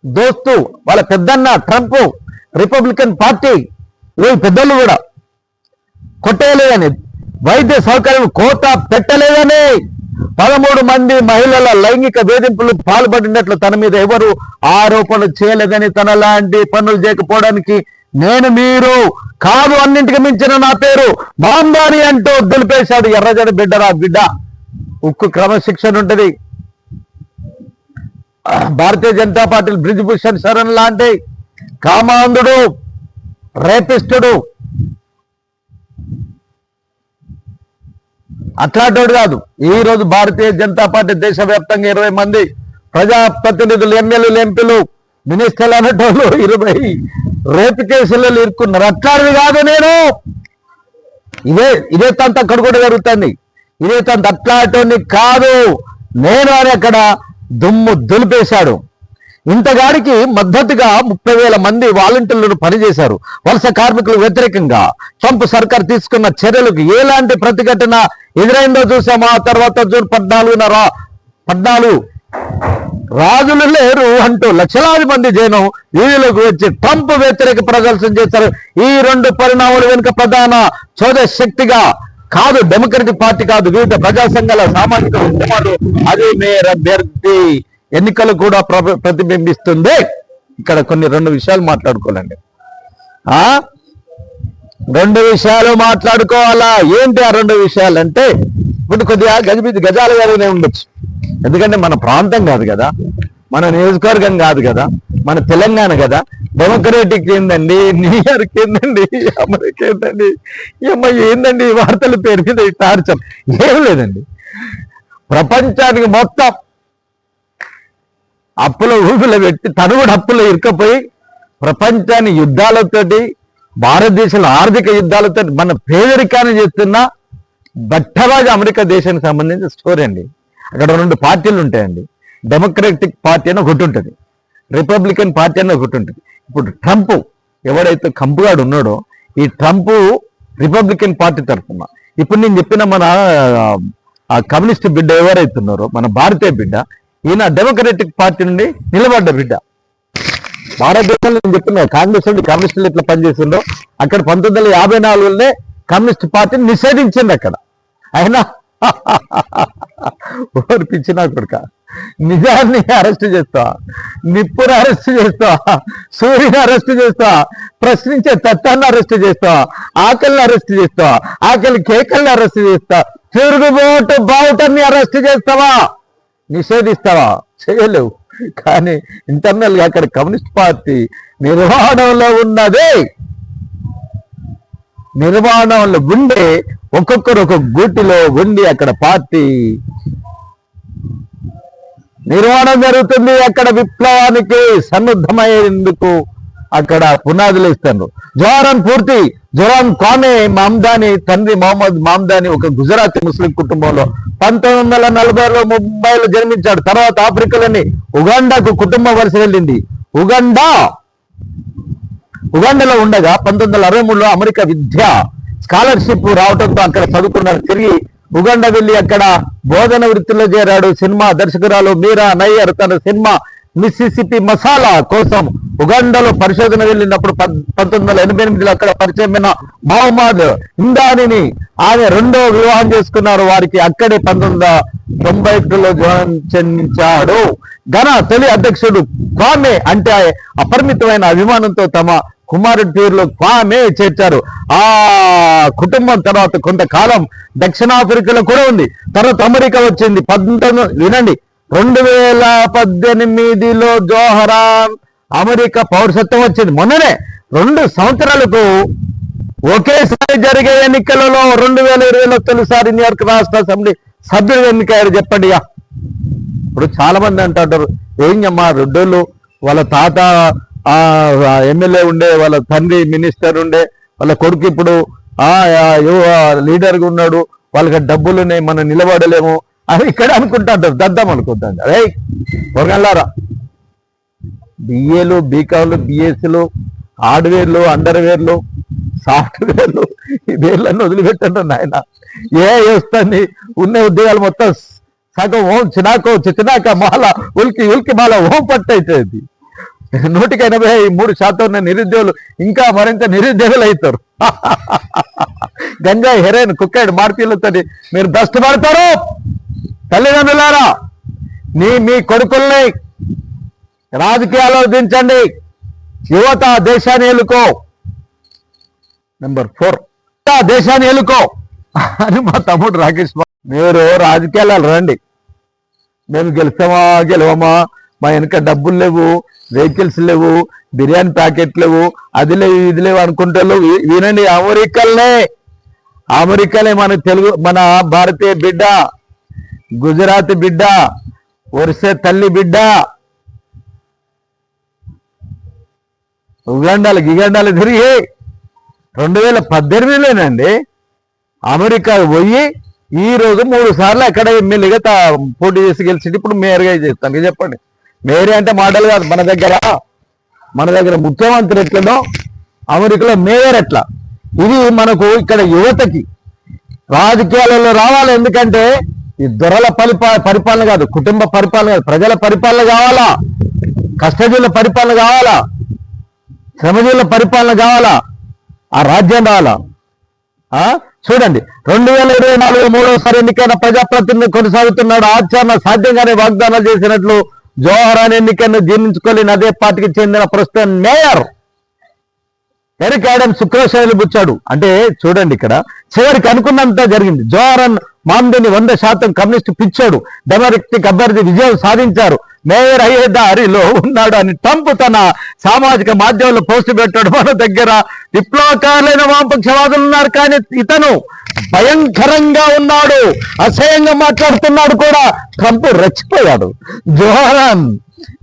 Speaker 2: దోస్తు వాళ్ళ పెద్దన్న ట్రంప్, రిపబ్లికన్ పార్టీ పెద్దలు కూడా కొట్టేయలేదని, వైద్య సౌకర్యం కోత పెట్టలేదని, 13 మంది మహిళల లైంగిక వేధింపులు పాల్పడినట్లు తన మీద ఎవరు ఆరోపణలు చేయలేదని, తన లాంటి పనులు చేయకపోవడానికి నేను మీరు కాదు, అన్నింటికి మించిన నా పేరు మాందాని అంటూ దులిపేశాడు. ఎర్రజడి బిడ్డరా బిడ్డ, ఉక్కు క్రమశిక్షణ ఉంటుంది. భారతీయ జనతా పార్టీ బ్రిజ్ భూషణ్ శరణ్ లాంటి కామాంధుడు, రేపిస్టుడు అట్లాంటోడు కాదు. ఈ రోజు భారతీయ జనతా పార్టీ దేశవ్యాప్తంగా 20 మంది ప్రజాప్రతినిధులు, ఎమ్మెల్యేలు, ఎంపీలు, మినిస్టర్లు అనేటోళ్ళు 20 రేపు కేసులలో ఇరుక్కున్నారు. అట్లాంటిది కాదు నేను. ఇదే తంత అక్కడ కూడా జరుగుతుంది. ఇదే తంత అట్లాంటి కాదు నేను అని అక్కడ దుమ్ము దులిపేశాడు. ఇంతగాడికి మద్దతుగా 30,000 మంది వాలంటీర్లను పనిచేశారు. వలస కార్మికులకు వ్యతిరేకంగా ట్రంప్ సర్కార్ తీసుకున్న చర్యలకు ఎలాంటి ప్రతిఘటన ఎదురైందో చూసామా. తర్వాత జూన్ 14 రాజులు లేరు అంటూ లక్షలాది మంది జనం వీధిలోకి వచ్చి ట్రంప్ వ్యతిరేక ప్రదర్శన చేశారు. ఈ 2 పరిణామాలు వెనుక ప్రధాన చోద శక్తిగా కాదు డెమోక్రటిక్ పార్టీ కాదు, వివిధ ప్రజా సంఘాల సామాజిక ఉద్యమాలు, అది మేర అభ్యర్థి ఎన్నికలు కూడా ప్రతిబింబిస్తుంది. ఇక్కడ కొన్ని 2 విషయాలు మాట్లాడుకోవాలండి. 2 విషయాలు మాట్లాడుకోవాలా. ఏంటి ఆ 2 విషయాలు అంటే, ఇప్పుడు కొద్దిగా గజాలుగానే ఉండొచ్చు. ఎందుకంటే మన ప్రాంతం కాదు కదా, మన నియోజకవర్గం కాదు కదా, మన తెలంగాణ కదా. డెమోక్రటిక్ ఏందండి, న్యూయార్క్ ఏందండి, అమెరికా ఏందండి, ఏందండి ఈ వార్తల పేరు మీద టార్చర్ ఏం లేదండి. ప్రపంచానికి మొత్తం అప్పుల ఊపిలో పెట్టి తను కూడా అప్పులో ఇరుకపోయి ప్రపంచాన్ని యుద్ధాలతోటి, భారతదేశంలో ఆర్థిక యుద్ధాలతో మన పేదరికాన్ని చేస్తున్న బట్టరాజు అమెరికా దేశానికి సంబంధించిన స్టోరీ అండి. అక్కడ 2 పార్టీలు ఉంటాయండి. డెమోక్రటిక్ పార్టీ అని ఒకటి ఉంటుంది, రిపబ్లికన్ పార్టీ అని ఒకటి ఉంటుంది. ఇప్పుడు ట్రంప్ ఎవడైతే కంపుగాడు ఉన్నాడో, ఈ ట్రంప్ రిపబ్లికన్ పార్టీ తరఫున ఇప్పుడు నేను చెప్పిన మన కమ్యూనిస్ట్ బిడ్డ ఎవరైతే ఉన్నారో, మన భారతీయ బిడ్డ, ఈయన డెమోక్రటిక్ పార్టీ నుండి నిలబడ్డ బిడ్డ. భారతదేశంలో నేను చెప్పిన కాంగ్రెస్ నుండి కమ్యూనిస్టులు ఎట్లా పనిచేసిందో, అక్కడ 1954లోనే కమ్యూనిస్ట్ పార్టీని నిషేధించింది. అక్కడ అయినా ఓర్పించినా కొడుక, నిజాన్ని అరెస్ట్ చేస్తా, నిప్పుని అరెస్ట్ చేస్తా, సూర్యుని అరెస్ట్ చేస్తా, ప్రశ్నించే తత్వాన్ని అరెస్ట్ చేస్తా, ఆకలిని అరెస్ట్ చేస్తా, ఆకలి కేకల్ని అరెస్ట్ చేస్తా, తిరుగుబోటు బావుటాన్ని అరెస్ట్ చేస్తావా, నిషేధిస్తావా? చేయలేవు. కానీ ఇంటర్నల్ గా అక్కడ కమ్యూనిస్ట్ పార్టీ నిర్వహణలో ఉన్నదే, నిర్మాణంలో ఉండే ఒక్కొక్కరు ఒక్కొక్క గూటిలో ఉండి అక్కడ పార్టీ నిర్మాణం జరుగుతుంది. అక్కడ విప్లవానికి సన్నద్ధమయ్యేందుకు అక్కడ పునాదులు ఇస్తారు. జోరాన్ ఖానే మామ్దాని తండ్రి మొహమ్మద్ మామ్దాని ఒక గుజరాతీ ముస్లిం కుటుంబంలో 1940లో ముంబైలో జన్మించాడు. తర్వాత ఆఫ్రికాలోని ఉగాండాకు కుటుంబం వలస వెళ్ళింది. ఉగాండాలో ఉండగా 1963లో అమెరికా విద్యా స్కాలర్షిప్ రావడంతో అక్కడ చదువుకున్నారు. తిరిగి ఉగాండా వెళ్లి అక్కడ బోధన వృత్తిలో చేరాడు. సినిమా దర్శకురాలు మీరా నయ్యర్ తన సినిమా మిస్సిసిపి మసాలా కోసం ఉగాండాలో పరిశోధన వెళ్ళినప్పుడు 1988లో అక్కడ పరిచయమైన మహమ్మద్ ఇందానిని ఆమె 2వ వివాహం చేసుకున్నారు. వారికి అక్కడే 1991లో జన్మించాడు. ఘనా తొలి అధ్యక్షుడు క్వామే అంటే అపరిమితమైన అభిమానంతో తమ కుమారుడి పేరులో క్వామే చేర్చారు. ఆ కుటుంబం తర్వాత కొంతకాలం దక్షిణాఫ్రికాలో కూడా ఉంది. తర్వాత అమెరికా వచ్చింది. 2018లో జోహరాన్ అమెరికా పౌరసత్వం వచ్చింది. మొన్ననే 2 సంవత్సరాలకు ఒకేసారి జరిగే ఎన్నికలలో 2020లో తొలిసారి న్యూయార్క్ రాష్ట్ర అసెంబ్లీ సభ్యులు ఎన్నికయ్యారు. చెప్పండి. ఇప్పుడు చాలా మంది అంటారు, ఏంటమ్మా రెడ్డోళ్ళు వాళ్ళ తాత ఎమ్మెల్యే ఉండే, వాళ్ళ తండ్రి మినిస్టర్ ఉండే, వాళ్ళ కొడుకు ఇప్పుడు లీడర్గా ఉన్నాడు, వాళ్ళకి డబ్బులు ఉన్నాయి, మనం నిలబడలేము అని ఇక్కడ అనుకుంటాంటారు, దద్దాం అనుకుంటాం. అరే పొరగల్లారా, బిఏలు, బీకాలు, బిఎస్సీలు, హార్డ్వేర్లు, అండర్వేర్లు, సాఫ్ట్వేర్లు, ఈ వేర్లన్నీ వదిలిపెట్టండి నాయన. వస్తుంది ఉన్న ఉద్యోగాలు మొత్తం సగం ఓం చినాక మాల ఉల్కి మాల ఓం పట్టయితుంది. 183% ఉన్న నిరుద్యోగులు ఇంకా మరింత నిరుద్యోగులు అవుతారు. గంజాయి, హెరోయిన్, కుక్కాడు మార్పిల్లతో మీరు భ్రష్టపడతారు. తల్లిదండ్రులారా, మీ కొడుకుల్ని రాజకీయాల్లో దించండి. యువత దేశాన్ని ఎలుకో. నెంబర్ 4, దేశాన్ని ఎలుకో అని మా తమ్ముడు రాకేష్ బాబు. మీరు రాజకీయాలు రండి, మేము గెలవమా, మా వెనక డబ్బులు లేవు, వెహికల్స్ లేవు, బిర్యానీ ప్యాకెట్ లేవు, అది లేవు ఇది లేవు అనుకుంటే వినండి. అమెరికాలే మన భారతీయ బిడ్డ, గుజరాత్ బిడ్డ, ఒరిస్సా తల్లి బిడ్డ, గిగండాలు తిరిగి 2018లోనండి అమెరికా పోయి ఈ రోజు 3 సార్లు అక్కడ ఎమ్మెల్యేగా పోటీ చేసి గెలిచి ఇప్పుడు మేయర్గా చేస్తాను. చెప్పండి, మేయర్ అంటే మాటలు కాదు. మన దగ్గర ముఖ్యమంత్రి ఎట్లనో అమెరికాలో మేయర్ ఎట్లా. ఇది మనకు ఇక్కడ యువతకి రాజకీయాలలో రావాలి. ఎందుకంటే ఈ దొరల పరిపాలన కాదు, కుటుంబ పరిపాలన కాదు, ప్రజల పరిపాలన కావాలా, కష్టజీవుల పరిపాలన కావాలా, శ్రమజీవుల పరిపాలన కావాలా, ఆ రాజ్యం రావాలా. చూడండి, 2024 3వసారి ఎన్నికైన ప్రజాప్రతినిధి కొనసాగుతున్నాడు. ఆచరణ సాధ్యంగానే వాగ్దానాలు చేసినట్లు జవహరాన్ ఎన్నికను జీర్ణించుకోలేని అదే పార్టీకి చెందిన ప్రస్తుత మేయర్ ఎరిక్ ఆడమ్స్ శుక్రశైలి బుచ్చాడు. అంటే చూడండి, ఇక్కడ చివరికి అనుకున్నంత జరిగింది. జవహరాన్ మామ్దేని 100% కమ్యూనిస్టు పిచ్చాడు. డెమోక్రటిక్ అభ్యర్థి విజయం సాధించారు, మేయర్ అయ్యే దారిలో ఉన్నాడు అని ట్రంప్ తన సామాజిక మాధ్యమంలో పోస్టు పెట్టాడు. మన దగ్గర విప్లవకారులైన వామపక్షవాదులు ఉన్నారు, కానీ ఇతను భయంకరంగా ఉన్నాడు, అసహ్యంగా మాట్లాడుతున్నాడు కూడా. ట్రంప్ రెచ్చిపోయాడు. జవహరాన్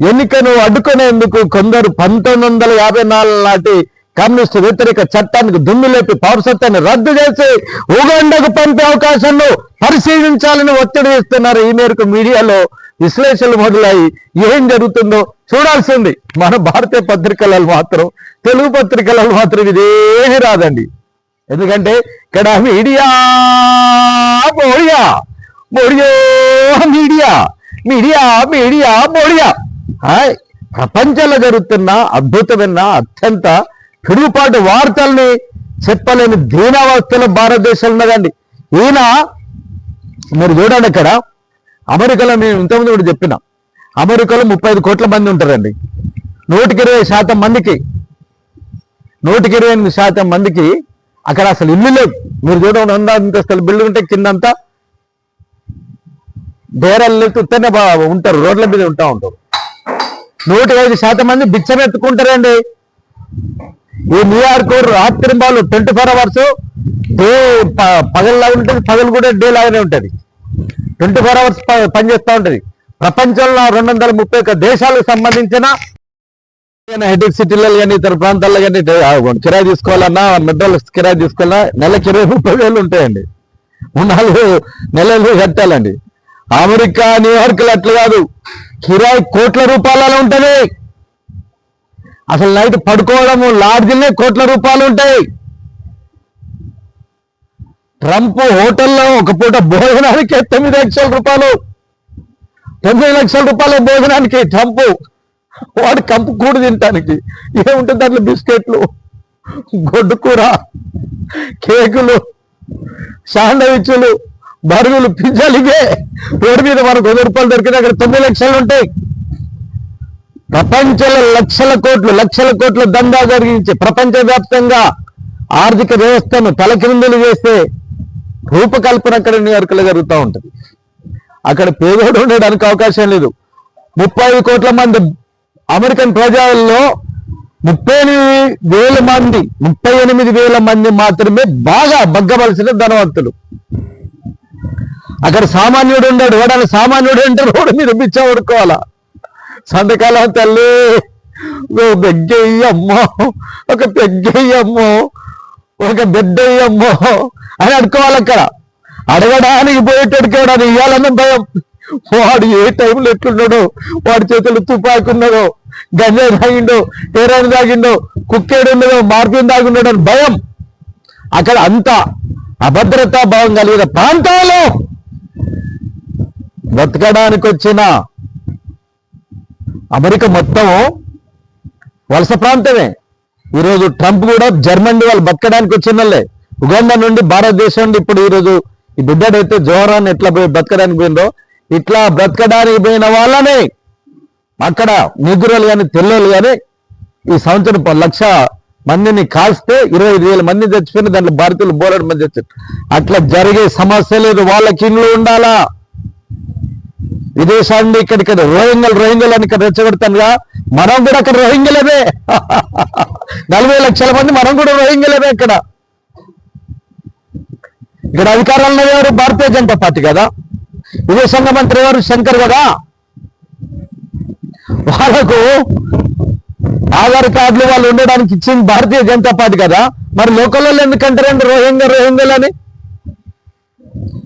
Speaker 2: ఎన్నికను అడ్డుకునేందుకు కొందరు 1954 నాటి కమ్యూనిస్టు వ్యతిరేక చట్టానికి దుమ్ములేపి పౌరసత్వాన్ని రద్దు చేసి ఉగాండాకు పంపే అవకాశాలను పరిశీలించాలని ఒత్తిడి ఇస్తున్నారు. ఈ మేరకు మీడియాలో విశ్లేషణలు మొదలయ్యి ఏం జరుగుతుందో చూడాల్సింది. మన భారతీయ పత్రికలలో మాత్రం, తెలుగు పత్రికలలో మాత్రం ఇదేమీ రాదండి. ఎందుకంటే ఇక్కడ మీడియా ప్రపంచంలో జరుగుతున్న అద్భుతమైన అత్యంత పిడుగుపాటు వార్తల్ని చెప్పలేని దీనావస్థలో భారతదేశంలో ఉన్నదండి. ఈయన మీరు చూడండి, ఇక్కడ అమెరికాలో మేము ఇంతకుముందు కూడా చెప్పిన, అమెరికాలో 35 కోట్ల మంది ఉంటారండి. 120% మందికి 128% మందికి అక్కడ అసలు ఇల్లు లేవు. మీరు చూడండి, 100 అంతస్తుల బిల్డింగ్ ఉంటే కిందంతా డేరాలు ఉత్తనే ఉంటారు, రోడ్ల మీద ఉంటారు. 105% మంది బిచ్చం ఎత్తుకుంటారండి. ఈ న్యూయార్క్ రాత్రింబాలు 24 అవర్స్ డే పగల్లాగా ఉంటుంది, పగలు కూడా డే లాగానే ఉంటుంది. 24 అవర్స్ పనిచేస్తూ ఉంటుంది. ప్రపంచంలో 231 దేశాలకు సంబంధించిన హెడెక్ సిటీలలో కానీ ఇతర ప్రాంతాల్లో కానీ కిరాయి తీసుకోవాలన్నా, మెట్రోలు కిరాయి తీసుకోవాలన్నా నెలకి 20-30 వేలు ఉంటాయండి. 4 నెలలు కట్టాలండి. అమెరికా, న్యూయార్క్లు అట్లా కాదు, కిరాయి కోట్ల రూపాయలలో ఉంటుంది. అసలు నైట్ పడుకోవడము లాడ్జిలే కోట్ల రూపాయలు ఉంటాయి. ట్రంప్ హోటల్లో ఒక పూట భోజనానికి 9 లక్షల రూపాయలు, 9 లక్షల రూపాయల భోజనానికి ట్రంప్. వాడు కంపు కూడు తినటానికి ఏముంటుంది దాంట్లో? బిస్కెట్లు, గొడ్డు కూర, కేకులు, శాండ్విచ్లు, బరుగులు, పిజ్జాలు. ఇవే రోడ్డు మీద మనకు 100 రూపాయలు దొరికితే అక్కడ 9 లక్షలు ఉంటాయి. ప్రపంచంలో లక్షల కోట్ల దందా జరిగించి ప్రపంచవ్యాప్తంగా ఆర్థిక వ్యవస్థను తలకిందులు చేసే రూపకల్పన అక్కడ న్యూయార్క్లో జరుగుతూ ఉంటుంది. అక్కడ పేదోడు ఉండడానికి అవకాశం లేదు. 35 కోట్ల మంది అమెరికన్ ప్రజల్లో 38 వేల మంది మాత్రమే బాగా బగ్గవలసిన ధనవంతులు. అక్కడ సామాన్యుడు ఉన్నాడు. వాడు సామాన్యుడు అంటే రోడ్డు మీద బిచ్చ పడుకోవాలా. సంతకాలం తల్లి, ఒక పెగ్గయ్యమ్మో, ఒక బిడ్డ అమ్మో అని అనుకోవాలి. అక్కడ అడగడానికి పోయేటోడికి ఎవడని ఇవ్వాలని భయం. వాడు ఏ టైంలో ఎట్లున్నాడో, వాడి చేతులు తుపాకి ఉన్నాడో, గంజాయి తాగిండో, హెరాయిన్ తాగిండో, కుక్కేడు ఉన్నదో, మార్పిన్ తాగున్నాడో అని భయం. అక్కడ అంత అభద్రతా భావం కలిగిన ప్రాంతాలు బతకడానికి వచ్చిన అమెరికా మొత్తం వలస ప్రాంతమే. ఈరోజు ట్రంప్ కూడా జర్మనీ వాళ్ళు బతకడానికి వచ్చినలే. ఉగాండా నుండి భారతదేశం నుండి ఇప్పుడు ఈరోజు ఈ బిడ్డడైతే జోహరాన్ని ఎట్లా పోయి బతకడానికి పోయిందో, ఇట్లా బ్రతకడానికి పోయిన వాళ్ళని అక్కడ నిగురులు కానీ తెల్లోళ్ళు కానీ ఈ సంవత్సరం 1,00,000 మందిని కాల్స్తే 25,000 మంది చచ్చిపోయిన, దాంట్లో భారతీయులు బోలెడు మంది చచ్చారు. అట్లా జరిగే సమస్య లేదు. వాళ్ళకి ఇండ్లు ఉండాలా. విదేశాన్ని ఇక్కడిక్కడ రోహింగ్యలు అని ఇక్కడ రెచ్చగొడతానుగా, మనం కూడా అక్కడ రోహింగ్యలమే. 40 లక్షల మంది మనం కూడా రోహింగ్యలమే. ఇక్కడ అధికారంలో ఎవరు? భారతీయ జనతా పార్టీ కదా. విదేశాంగ మంత్రి ఎవరు? శంకర్ కదా. వాళ్ళకు ఆధార్ కార్డులు వాళ్ళు ఉండడానికి ఇచ్చింది భారతీయ జనతా పార్టీ కదా. మరి లోకల్లో ఎందుకంటారండి రోహింగ్యలని?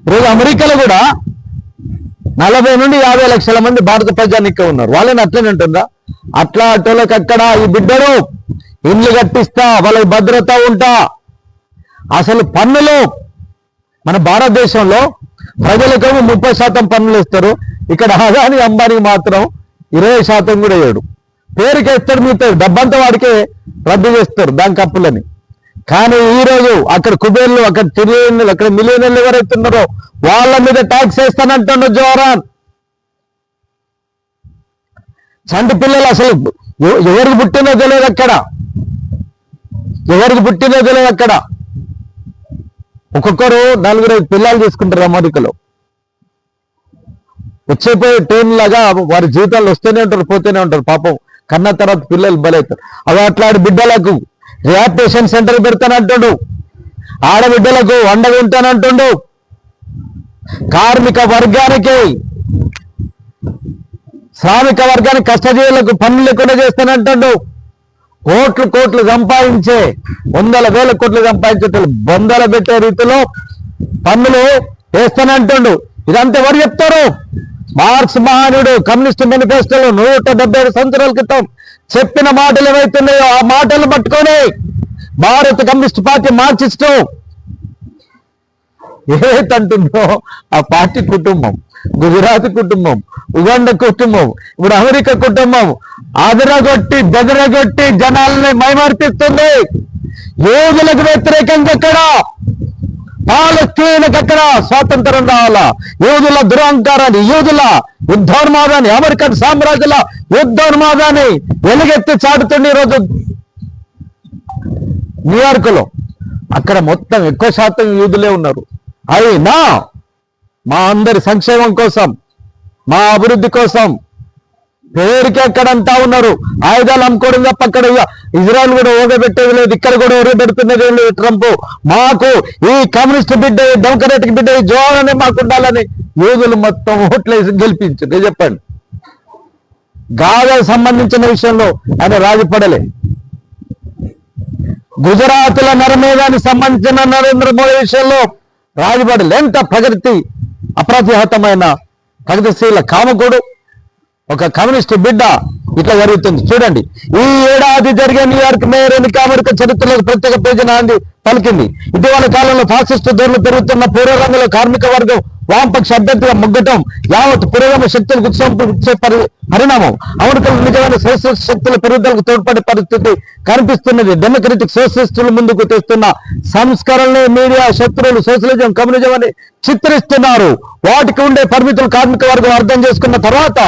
Speaker 2: ఈరోజు అమెరికాలో కూడా 40 నుండి 50 లక్షల మంది భారత ప్రజానికే ఉన్నారు. వాళ్ళని అట్లనే ఉంటుందా? అట్లా అటోళ్ళకి అక్కడ ఈ బిడ్డను ఇండ్లు కట్టిస్తా, వాళ్ళకి భద్రత ఉంటా. అసలు పన్నులు మన భారతదేశంలో ప్రజలకేమో 30% పన్నులు ఇస్తారు. ఇక్కడ అదాని అంబానీ మాత్రం 20% కూడా వేయడు. పేరుకి ఇస్తారు, మీతో డబ్బంతా వాడికే రద్దు చేస్తారు బ్యాంక్ అప్పులని. కానీ ఈరోజు అక్కడ కుబేర్లు, అక్కడ ట్రిలియన్లు, అక్కడ మిలియనర్లు ఎవరైతే ఉన్నారో వాళ్ళ మీద ట్యాక్స్ వేస్తానంటుండో జోహరాన్. చంటి పిల్లలు అసలు ఎవరికి పుట్టినో తెలియదు అక్కడ. ఒక్కొక్కరు 4-5 పిల్లలు తీసుకుంటారు అమెరికాలో. వచ్చేపోయే ట్రైన్ లాగా వారి జీవితాలు వస్తూనే ఉంటారు, పోతూనే ఉంటారు. పాపం కన్న తర్వాత పిల్లలు బలవుతారు. అవి అట్లాంటి బిడ్డలకు రిహాబిలిటేషన్ సెంటర్ పెడతానంటుండు. ఆడబిడ్డలకు అండగా ఉంటానంటుండు. కార్మిక వర్గానికి, శ్రామిక వర్గానికి, కష్టజీవులకు పన్నులు లేకుండా చేస్తానంటుండు. కోట్లు సంపాదించే, 100,000 కోట్లు సంపాదించే బొందలు పెట్టే రీతిలో పన్నులు వేస్తానంటుండు. ఇదంతా ఎవరు చెప్తారు? మార్క్స్ మహానుడు కమ్యూనిస్ట్ మేనిఫెస్టోలో 177 సంవత్సరాల క్రితం చెప్పిన మాటలు ఏవైతున్నాయో ఆ మాటలు పట్టుకొని భారత కమ్యూనిస్ట్ పార్టీ మార్క్సిస్టు ఏదంటుందో ఆ పార్టీ కుటుంబం, గుజరాత్ కుటుంబం, ఉగాండా కుటుంబం, ఇప్పుడు అమెరికా కుటుంబం అదరగొట్టి బెదరగొట్టి జనాలని మైమర్పిస్తుంది. యోగులకు వ్యతిరేకంగా అక్కడ, పాలస్తీన్కి అక్కడ స్వాతంత్రం రావాలా. యూదుల దురహంకారాన్ని, యూదుల యుద్ధోన్మాదాన్ని, అమెరికన్ సామ్రాజ్యాల యుద్ధోన్మాదాన్ని వెలుగెత్తి చాటుతుంది. ఈరోజు న్యూయార్క్ లో అక్కడ మొత్తం ఎక్కువ శాతం యూదులే ఉన్నారు. అయినా మా అందరి సంక్షేమం కోసం, మా అభివృద్ధి కోసం పేరుకి అక్కడంతా ఉన్నారు. ఆయుధాలు అమ్ముకోవడం తప్ప అక్కడ ఇజ్రాయెల్ కూడా ఓగబెట్టేది లేదు, ఇక్కడ కూడా ఓగబెడుతున్నది లేదు. ట్రంప్ మాకు ఈ కమ్యూనిస్ట్ బిడ్డ, డెమోక్రాటిక్ బిడ్డ జోహానే మాకు ఉండాలని యూదులు మొత్తం ఓట్లేసి గెలిపించారు. చెప్పండి. గాజాకు సంబంధించిన విషయంలో ఆయన రాజీపడలే. గుజరాత్ల నరమేధానికి సంబంధించిన నరేంద్ర మోడీ విషయంలో రాజీపడలే. ఎంత ప్రగతి అప్రతిహతమైన ప్రగతిశీల కామకుడు, ఒక కమ్యూనిస్ట్ బిడ్డ. ఇట్లా జరుగుతుంది. చూడండి, ఈ ఏడాది జరిగే న్యూయార్క్ మేయర్ ఎన్నిక అమెరికా చరిత్రలో ప్రత్యేక పేజీ నాంది పలికింది. ఇటీవల కాలంలో ఫాసిస్టు ధోరణులు పెరుగుతున్న పూర్వరంగంలో కార్మిక వర్గం వామపక్ష అభ్యర్థిగా మొగ్గటం యావత్ పురోగమ శక్తులకు ఉత్సవించే పరిణామం. అమెరికాలో నిజమైన సోషలిస్ట్ శక్తుల పెరుగుదలకు తోడ్పడే పరిస్థితి కనిపిస్తున్నది. డెమోక్రటిక్ సోషలిస్టులు ముందుకు తెస్తున్న సంస్కరణలు మీడియా శత్రువులు సోషలిజం, కమ్యూనిజం అని చిత్రిస్తున్నారు. వాటికి ఉండే పరిమితులు కార్మిక వర్గం అర్థం చేసుకున్న తర్వాత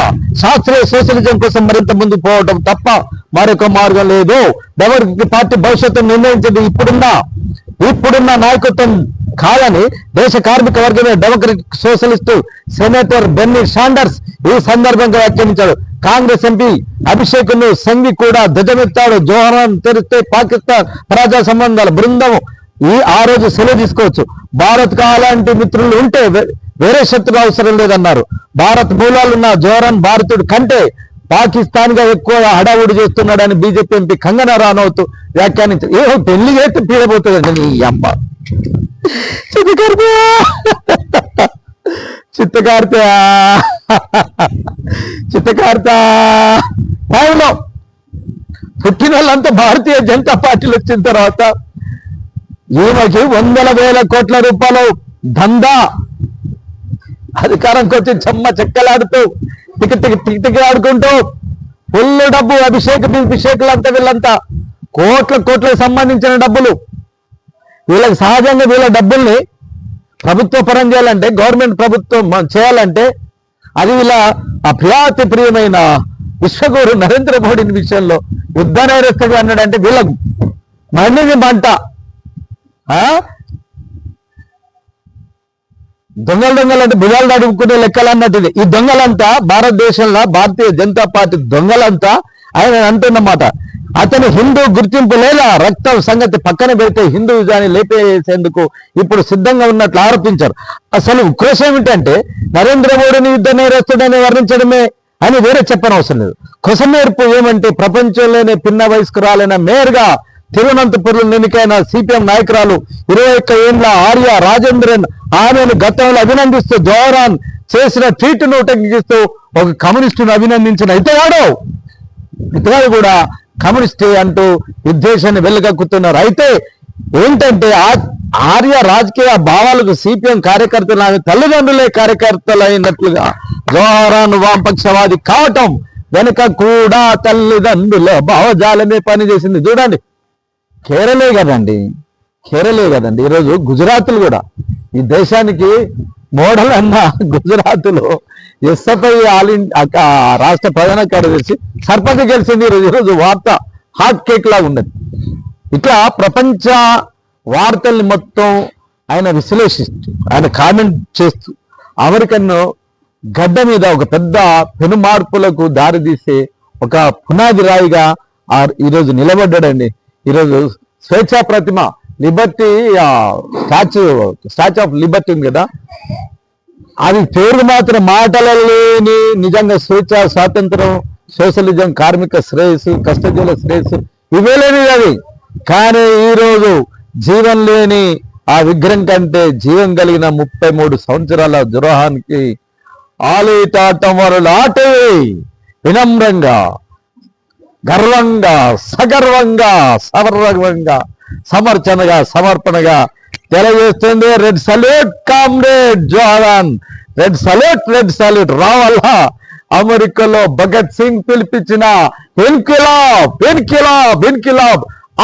Speaker 2: శాస్త్రీయ సోషలిజం కోసం మరింత ముందుకు పోవడం తప్ప మరొక మార్గం లేదు. డెమోక్రటిక్ పార్టీ భవిష్యత్తును నిర్ణయించేది ఇప్పుడున్న నాయకత్వం కాదని దేశ కార్మిక వర్గమే democratic socialist senator Bernie Sanders ఈ సందర్భంగా వ్యాఖ్యానించాడు. కాంగ్రెస్ ఎంపీ అభిషేక్ ను సంఘి కూడా ధ్వజమెత్తాడు. జోహరాన్ తెరిస్తే పాకిస్తాన్ ప్రజా సంబంధాల బృందం ఆ రోజు సెలవు తీసుకోవచ్చు. భారత్ కు అలాంటి మిత్రులు ఉంటే వేరే శత్రులు అవసరం లేదన్నారు. భారత్ మూలాలున్న జోహరాన్ భారతుడు కంటే పాకిస్తాన్ గా ఎక్కువ హడావుడి చేస్తున్నాడని బీజేపీ ఎంపీ కంగనా రనౌత్ వ్యాఖ్యానించారు. ఏమో పెళ్లి చేస్తే పీడబోతుందండి నీ అమ్మ. చిత్తకార్త టైంలో పుట్టిన వాళ్ళంతా భారతీయ జనతా పార్టీలు వచ్చిన తర్వాత ఈమెకి 100,000 కోట్ల రూపాయలు దందా, అధికారంకి వచ్చి చెమ్మ చెక్కలాడుతూ టిక్ ఆడుకుంటూ ఫుల్ డబ్బు అభిషేకులంతా వీళ్ళంతా కోట్లకు సంబంధించిన డబ్బులు. వీళ్ళకి సహజంగా వీళ్ళ డబ్బుల్ని ప్రభుత్వ పరం చేయాలంటే, గవర్నమెంట్ ప్రభుత్వం చేయాలంటే అది వీళ్ళ అభ్యాతి ప్రియమైన విశ్వగురు నరేంద్ర మోడీని విషయంలో యుద్ధనేరస్తుడు అన్నాడంటే వీళ్ళకు మండిని మంట. దొంగలు అంటే భుజాలు నడుపుకునే లెక్కలు అన్నట్టు ఈ దొంగలంతా భారతదేశంలో భారతీయ జనతా పార్టీ దొంగలంతా ఆయన అంటున్నమాట. అతను హిందూ గుర్తింపు లేదా రక్తం సంగతి పక్కన పెడితే హిందూయిజాన్ని లేపేసేందుకు ఇప్పుడు సిద్ధంగా ఉన్నట్లు ఆరోపించారు. అసలు ఉక్రోషం ఏమిటంటే నరేంద్ర మోడీని యుద్ధ నేరస్తుడని వర్ణించడమే అని వేరే చెప్పనవసరం లేదు. కొసమేర్పు ఏమంటే ప్రపంచంలోనే పిన్న వయస్కురాలైన మేయర్గా తిరువనంతపురం ఎన్నికైన సిపిఎం నాయకురాలు 21 ఏళ్ల ఆర్య రాజేంద్రన్ ఆమెను గతంలో అభినందిస్తూ జవహరాన్ చేసిన ట్వీట్ను ఉటంకిస్తూ ఒక కమ్యూనిస్టును అభినందించిన ఇతగాడు కూడా కమ్యూనిస్టే అంటూ ఉద్దేశాన్ని వెళ్ళగక్కుతున్నారు. అయితే ఏంటంటే ఆర్య రాజకీయ భావాలకు సిపిఎం కార్యకర్తలు తల్లిదండ్రులే కార్యకర్తలైనట్లుగా జవహరాన్ వామపక్షవాది కావటం వెనుక కూడా తల్లిదండ్రుల భావజాలమే పనిచేసింది. చూడండి, కేరళే కదండి ఈరోజు గుజరాత్లు కూడా ఈ దేశానికి మోడల్ అన్న గుజరాత్లో ఎస్ఎఫ్ఐ రాష్ట్ర ప్రధాన కార్యదర్శి సర్పంచ్ గెలిచింది. ఈరోజు వార్త హాట్ కేక్ లా ఉన్నది. ఇట్లా ప్రపంచ వార్తల్ని మొత్తం ఆయన విశ్లేషిస్తూ ఆయన కామెంట్ చేస్తూ అమెరికన్ గడ్డ మీద ఒక పెద్ద పెను మార్పులకు దారితీసే ఒక పునాది రాయిగా ఈరోజు నిలబడ్డాడండి. ఈరోజు స్వేచ్ఛా ప్రతిమ లిబర్టీ స్టాచ్యూ ఆఫ్ లిబర్టీ ఉంది కదా, అది పేరు మాత్రం మాటలలో లేని నిజంగా స్వేచ్ఛ, స్వాతంత్రం, సోషలిజం, కార్మిక శ్రేయస్సు, కష్టజీవుల శ్రేయస్సు ఇవే లేనిది అది. కానీ ఈరోజు జీవం లేని ఆ విగ్రహం కంటే జీవం కలిగిన 33 సంవత్సరాల జవహరాన్కి ఆలేటాటం వరలు ఆటే వినమ్రంగా, గర్వంగా, సగర్వంగా, సవర్వంగా, సమర్పణగా తెలియజేస్తుంది. రెడ్ సల్యూట్ కామ్రేడ్ జవహరాన్, రెడ్ సల్యూట్ రావాలా. అమెరికాలో భగత్ సింగ్ పిలిపించిన ఇన్కిలాబ్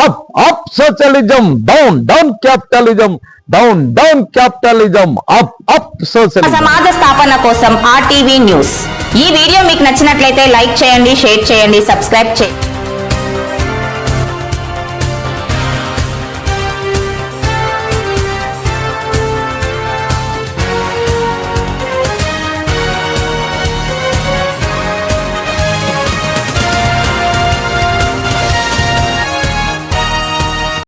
Speaker 2: up socialism, down capitalism, down capitalism, up socialism.
Speaker 1: సమాజ స్థాపన కోసం RTV న్యూస్. ఈ వీడియో మీకు నచ్చినట్లయితే లైక్ చేయండి, షేర్ చేయండి, సబ్స్క్రైబ్ చేయండి.